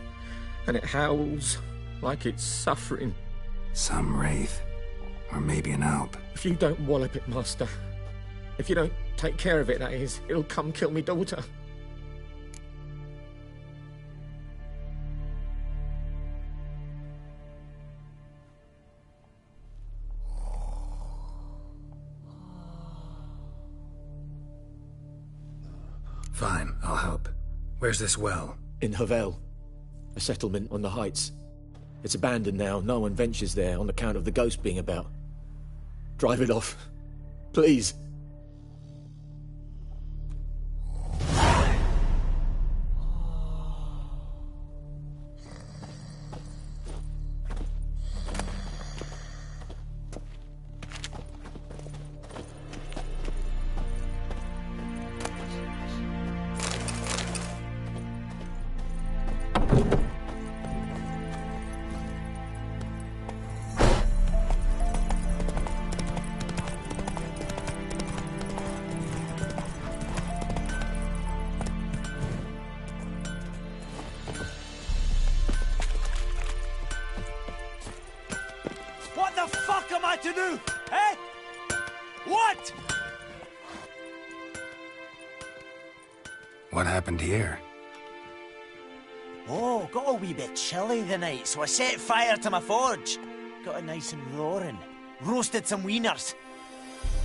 and it howls like it's suffering. Some wraith. Or maybe an alp. If you don't wallop it, Master, if you don't take care of it, that is, it'll come kill me daughter. Fine, I'll help. Where's this well? In Havel, a settlement on the heights. It's abandoned now. No one ventures there on account of the ghost being about. Drive it off. Please. What the fuck am I to do? Eh? What? What happened here? Oh, got a wee bit chilly the night, so I set fire to my forge. Got it nice and roaring. Roasted some wieners.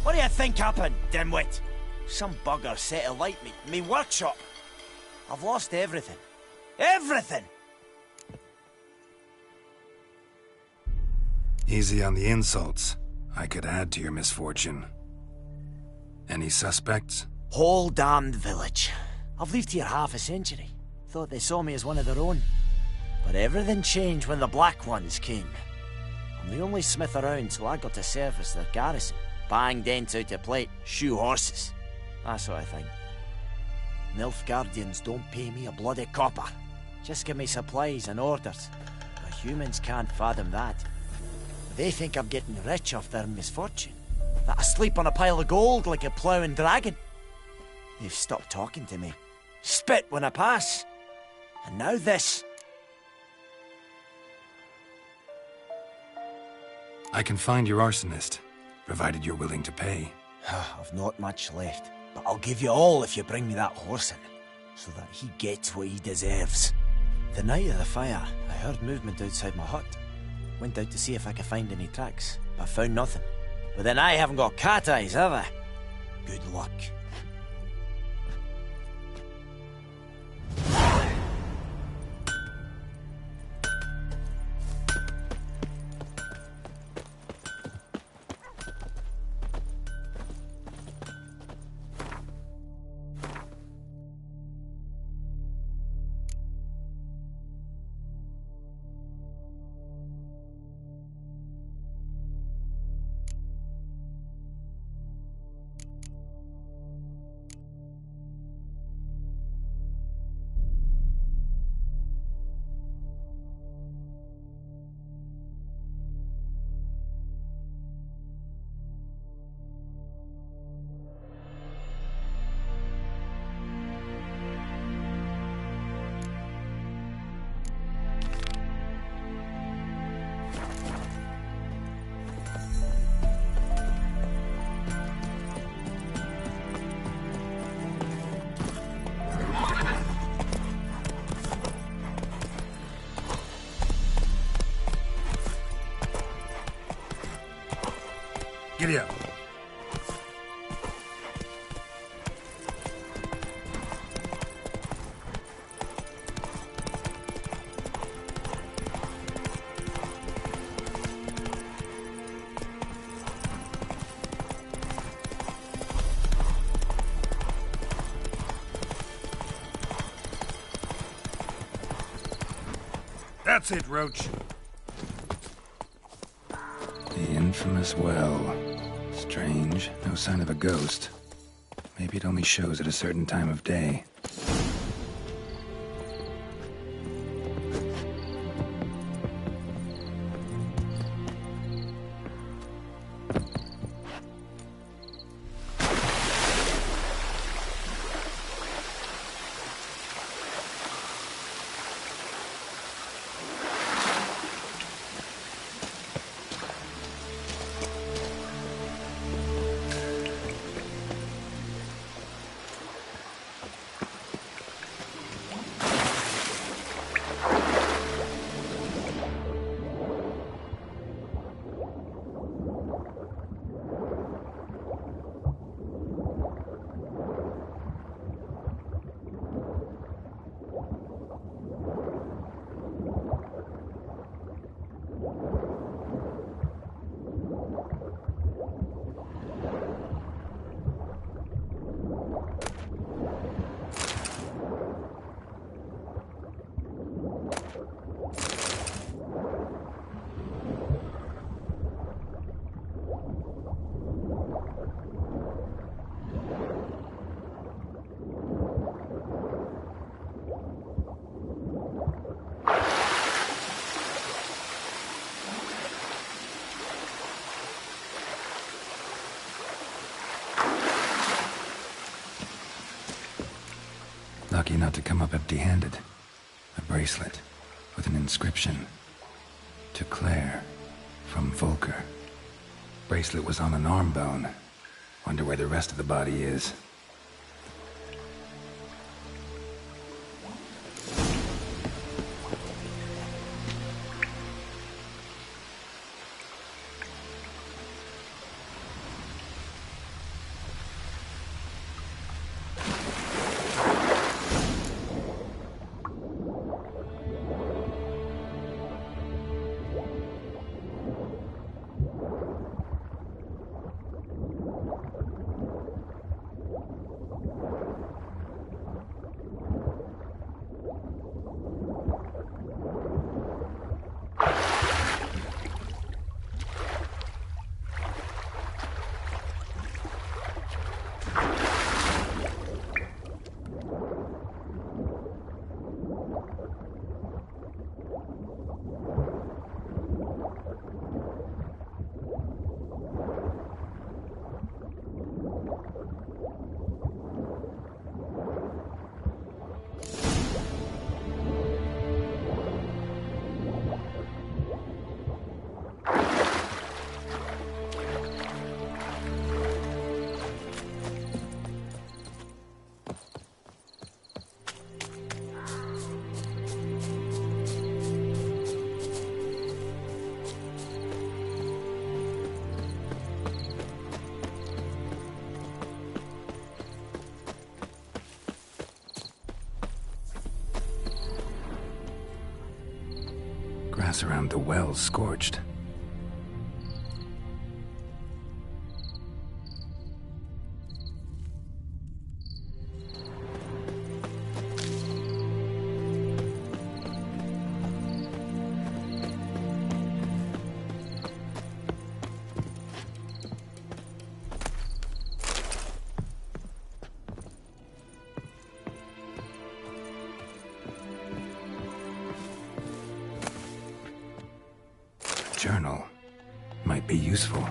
What do you think happened, dimwit? Some bugger set alight me workshop. I've lost everything. Everything! Easy on the insults. I could add to your misfortune. Any suspects? Whole damned village. I've lived here half a century. Thought they saw me as one of their own. But everything changed when the Black Ones came. I'm the only smith around, so I got to service their garrison. Bang dents out of plate, shoe horses. That sort of thing. Nilfgaardians don't pay me a bloody copper. Just give me supplies and orders. But humans can't fathom that. They think I'm getting rich off their misfortune. That I sleep on a pile of gold like a ploughing dragon. They've stopped talking to me. Spit when I pass. And now this. I can find your arsonist, provided you're willing to pay. I've not much left, but I'll give you all if you bring me that horse in, so that he gets what he deserves. The night of the fire, I heard movement outside my hut. Went out to see if I could find any tracks, but found nothing. But then I haven't got cat eyes, have I? Good luck. Giddy up. That's it, Roach. The infamous well. Strange. No sign of a ghost. Maybe it only shows at a certain time of day. you not to come up empty-handed. A bracelet with an inscription. To Claire, from Volker. Bracelet was on an arm bone. Wonder where the rest of the body is. Grass around the well's scorched. Journal might be useful.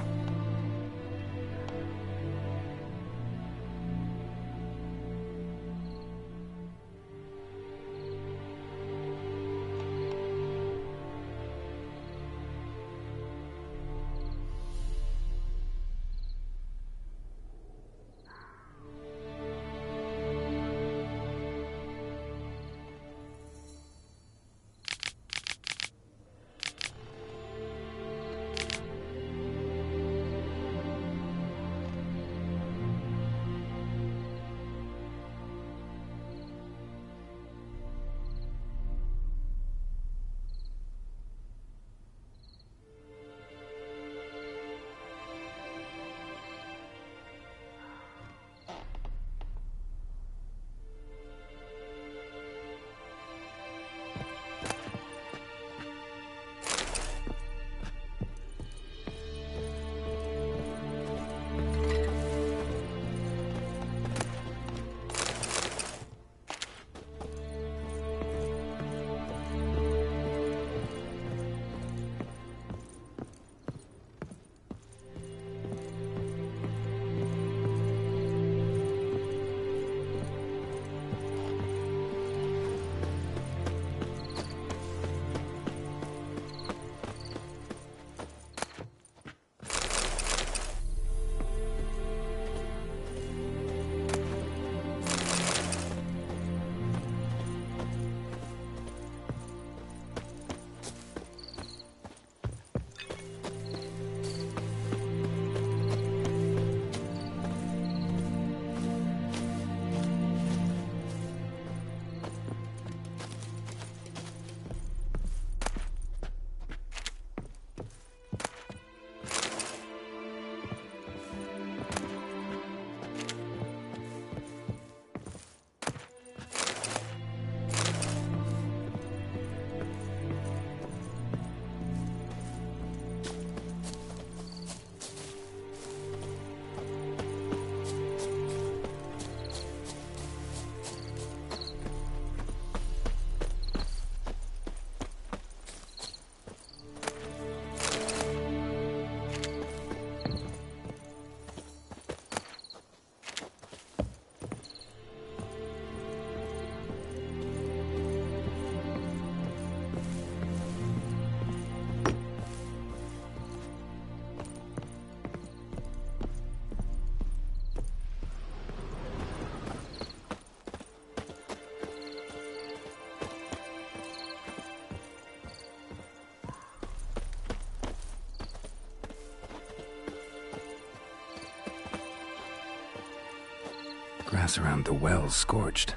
Grass around the well scorched.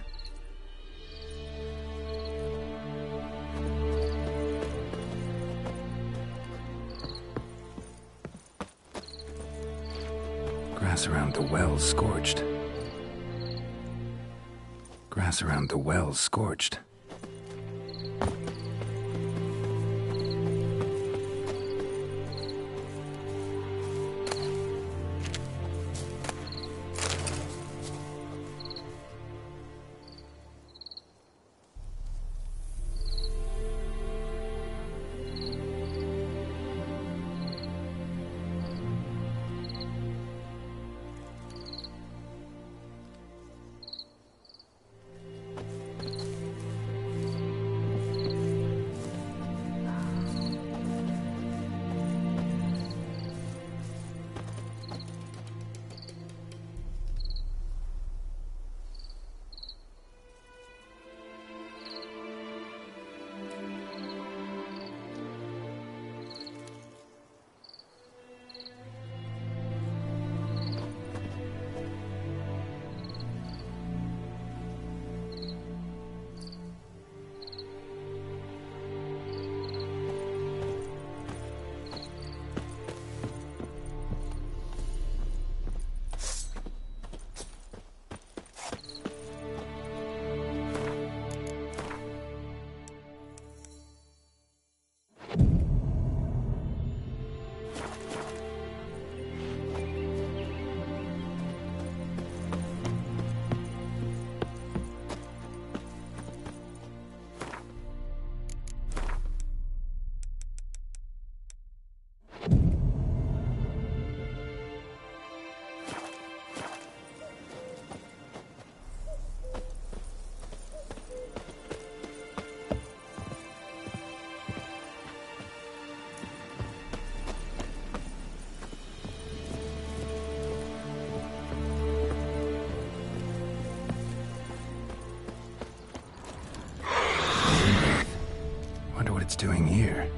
Grass around the well scorched. Grass around the well scorched. It's doing here.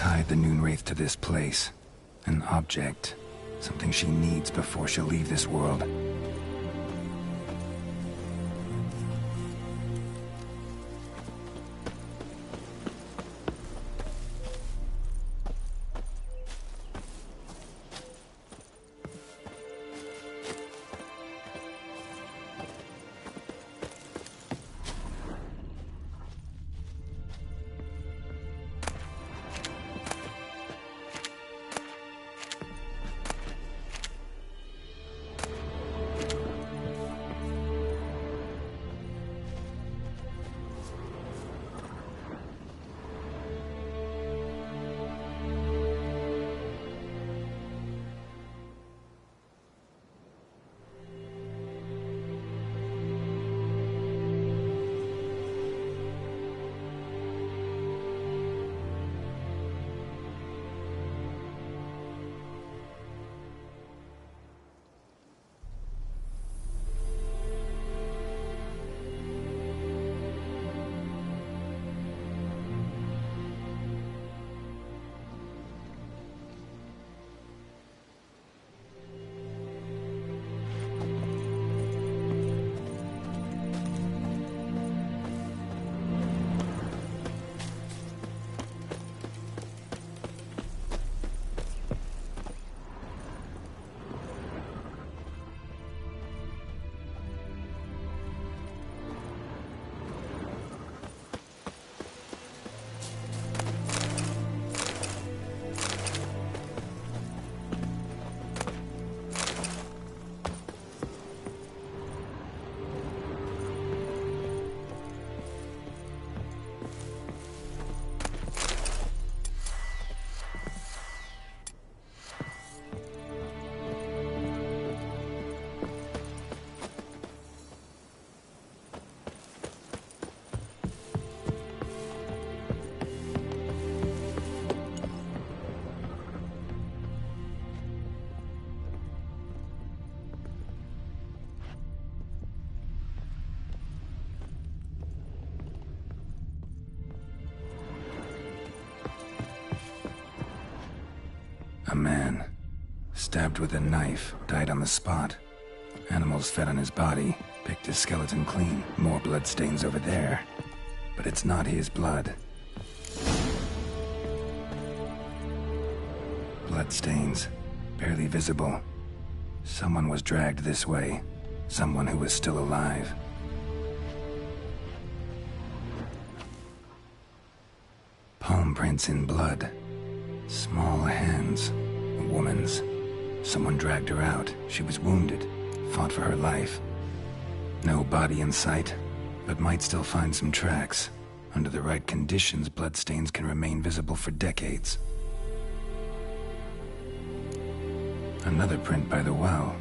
tied the Noon Wraith to this place. An object. Something she needs before she'll leave this world. A man, stabbed with a knife, died on the spot. Animals fed on his body, picked his skeleton clean. More bloodstains over there. But it's not his blood. Bloodstains, barely visible. Someone was dragged this way. Someone who was still alive. Palm prints in blood. Small hands. A woman's. Someone dragged her out. She was wounded. Fought for her life. No body in sight, but might still find some tracks. Under the right conditions, bloodstains can remain visible for decades. Another print by the well.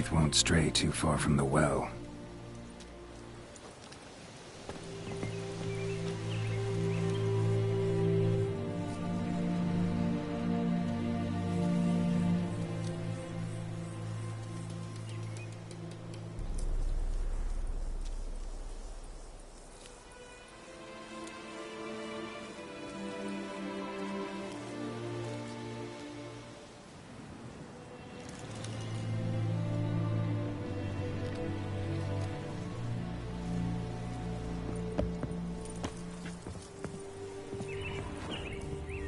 wraith won't stray too far from the well.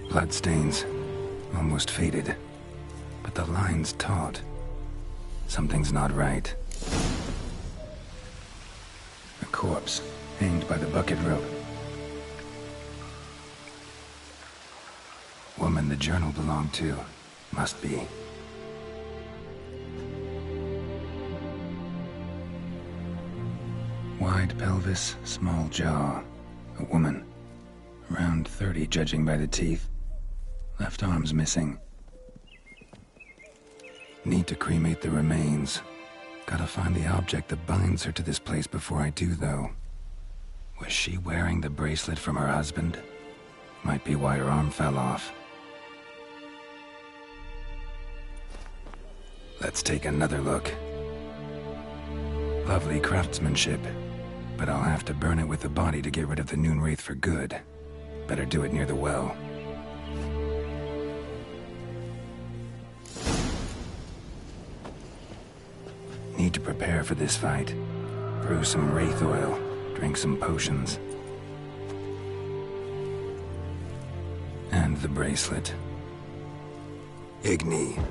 Bloodstains, almost faded, but the line's taut. Something's not right. A corpse, hanged by the bucket rope. Woman the journal belonged to, must be. Wide pelvis, small jaw. A woman. Around 30, judging by the teeth. Left arm's missing. Need to cremate the remains. Gotta find the object that binds her to this place before I do, though. Was she wearing the bracelet from her husband? Might be why her arm fell off. Let's take another look. Lovely craftsmanship, but I'll have to burn it with the body to get rid of the Noon Wraith for good. Better do it near the well. Need to prepare for this fight. Brew some wraith oil, drink some potions. And the bracelet. Igni.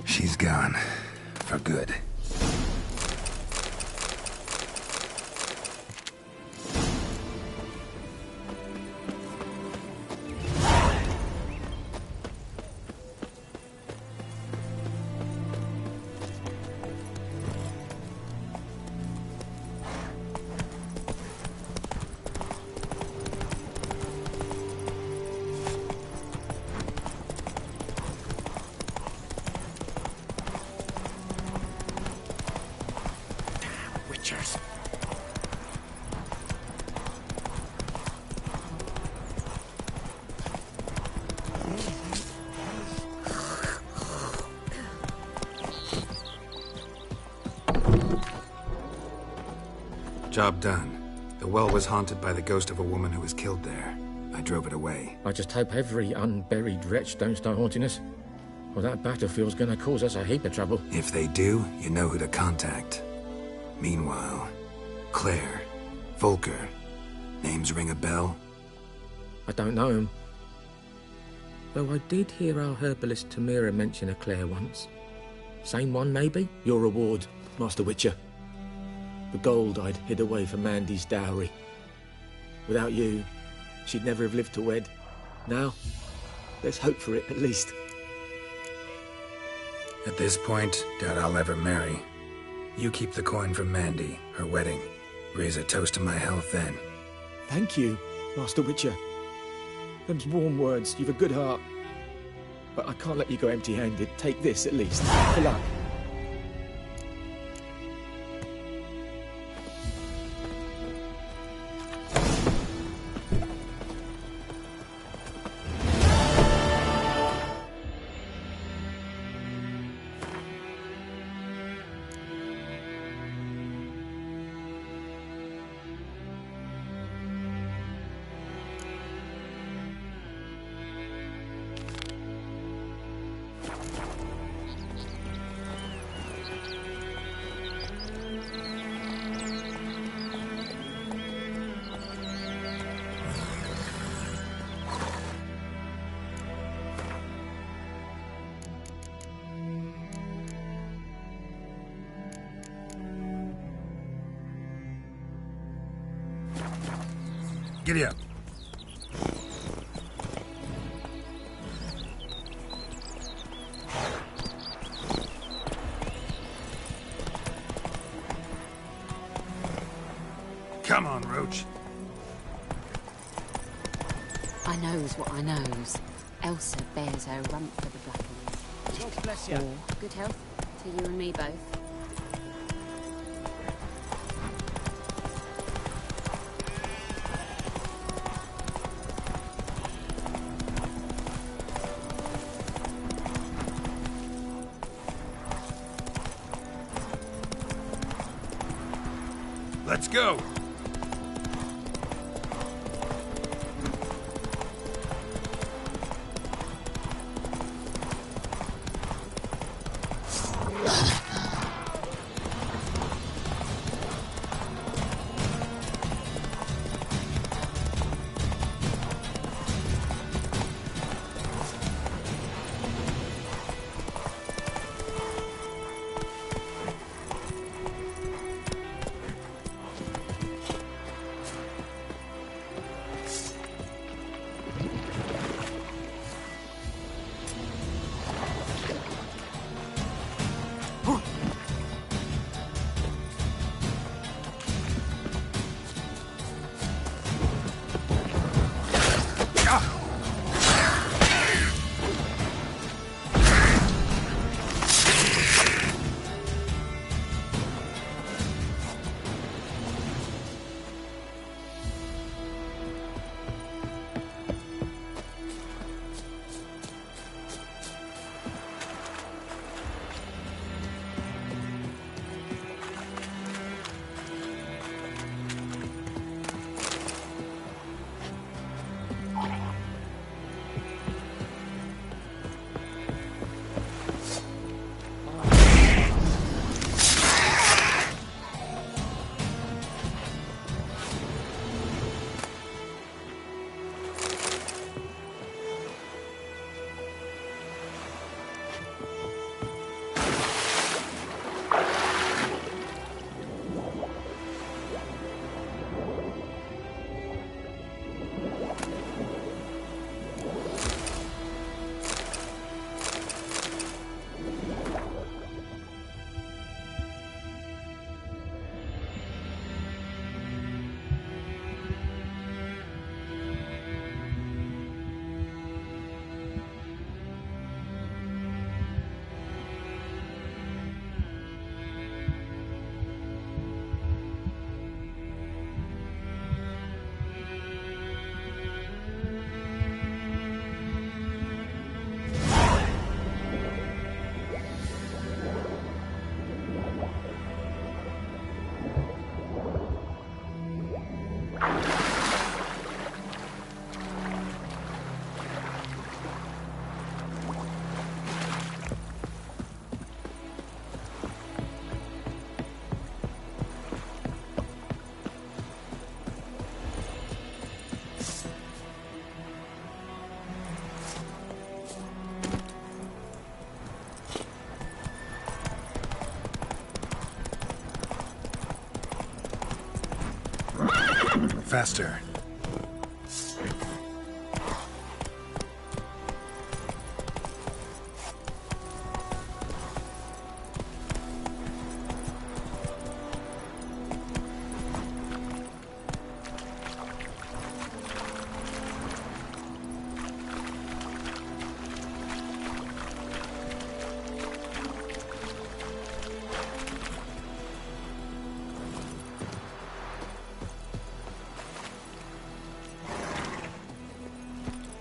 She's gone. For good. Job done. The well was haunted by the ghost of a woman who was killed there. I drove it away. I just hope every unburied wretch don't start haunting us. Well, that battlefield's gonna cause us a heap of trouble. If they do, you know who to contact. Meanwhile, Claire, Volker, names ring a bell? I don't know him. Though I did hear our herbalist Tamira mention a Claire once. Same one, maybe? Your reward, Master Witcher. The gold I'd hid away for Mandy's dowry. Without you, she'd never have lived to wed. Now, let's hope for it, at least. At this point, doubt I'll ever marry. You keep the coin from Mandy, her wedding. Raise a toast to my health then. Thank you, Master Witcher. Them's warm words. You've a good heart. But I can't let you go empty-handed. Take this, at least. Good luck. Giddy up. Come on, Roach. I knows what I knows. Elsa bears her rump for the Blackens. God bless you. Good health to you and me both. Let's go. Faster.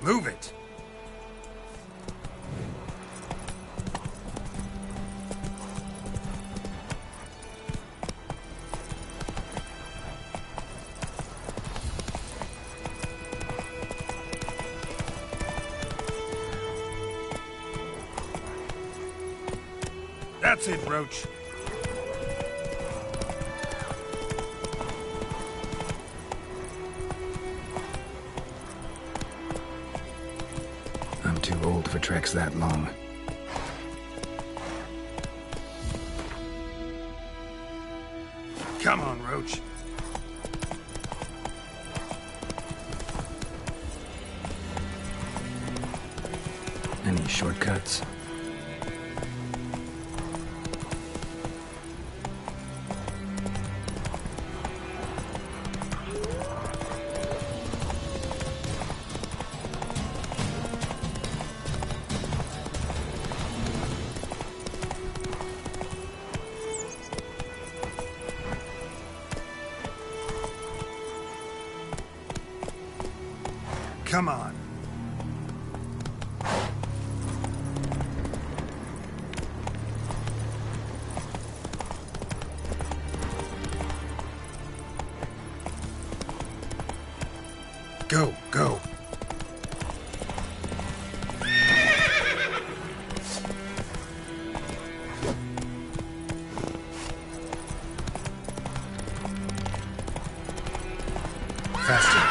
Move it! That's it, Roach. I'm too old for treks that long. Come on, Roach. Any shortcuts? Come on. Go, go. Faster.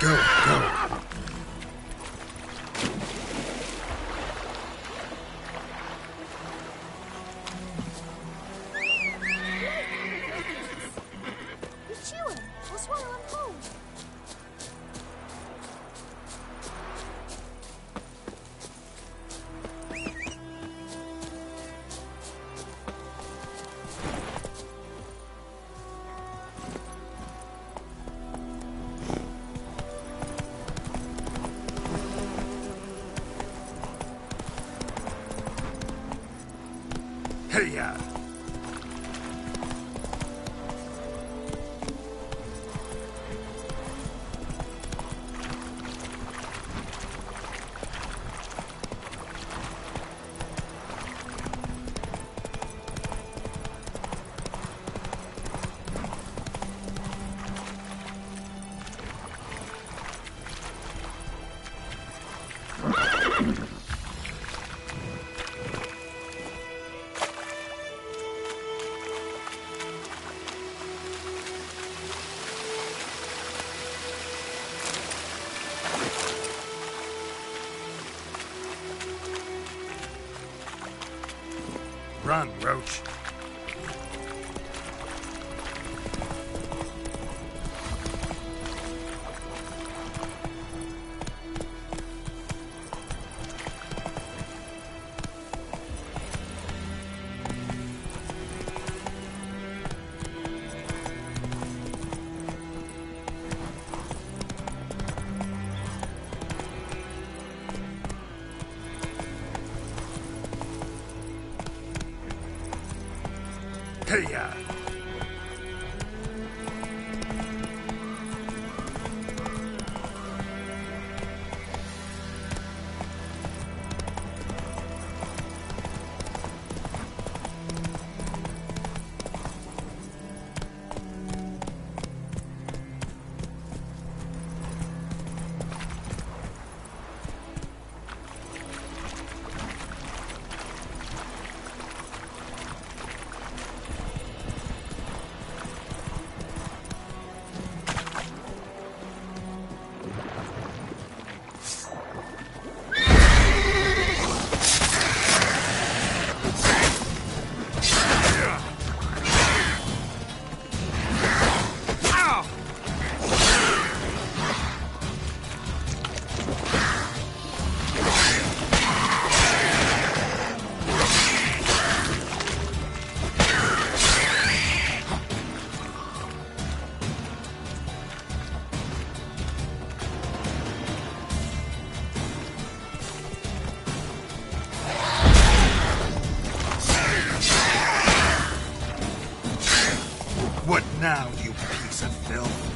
Go, go. He's chewing. We'll swallow him whole. Hey-ya! Run, Roach. Hey-ya! What now, you piece of filth?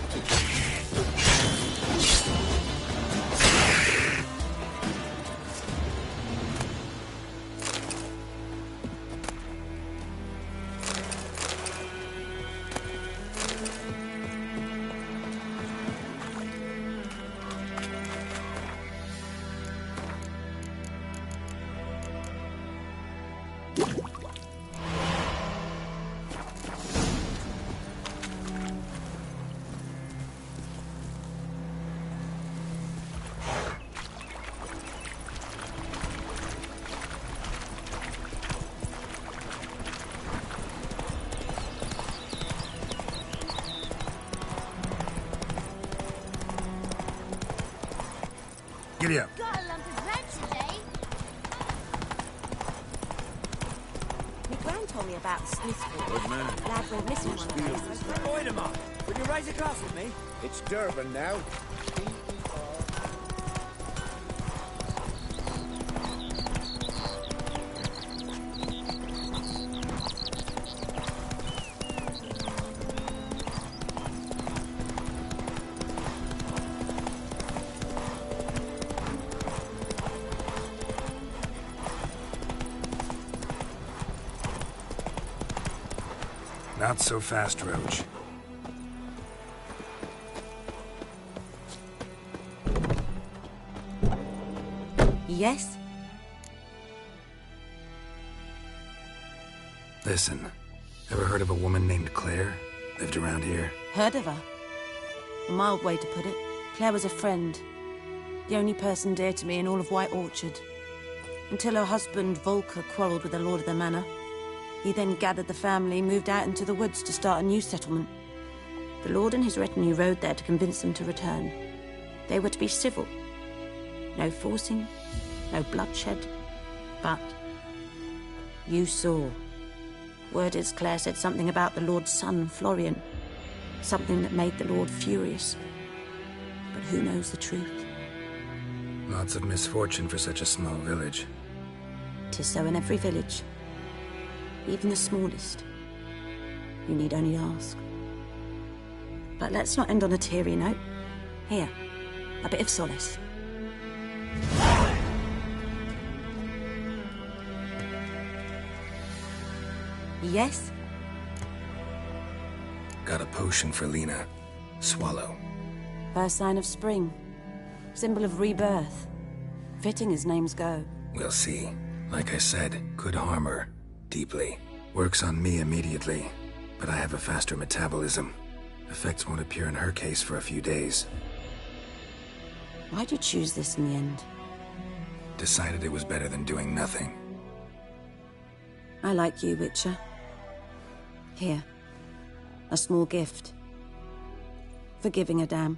Giddy up. Got a lump of rat today. My gran told me about the Smiths boy. Good man. Lad went missing one day. Wait a minute. Will you raise a glass with me? It's Durban now. Not so fast, Roach. Yes? Listen, ever heard of a woman named Claire? Lived around here? Heard of her? A mild way to put it. Claire was a friend. The only person dear to me in all of White Orchard. Until her husband, Volker, quarreled with the lord of the manor. He then gathered the family, moved out into the woods to start a new settlement. The lord and his retinue rode there to convince them to return. They were to be civil. No forcing, no bloodshed. But you saw. Word is Claire said something about the lord's son, Florian. Something that made the lord furious. But who knows the truth? Lots of misfortune for such a small village. 'Tis so in every village. Even the smallest. You need only ask. But let's not end on a teary note. Here, a bit of solace. Yes? Got a potion for Lena. Swallow. First sign of spring. Symbol of rebirth. Fitting as names go. We'll see. Like I said, could harm her. Deeply. Works on me immediately, but I have a faster metabolism. Effects won't appear in her case for a few days. Why'd you choose this in the end? Decided it was better than doing nothing. I like you, Witcher. Here. A small gift. For giving a damn.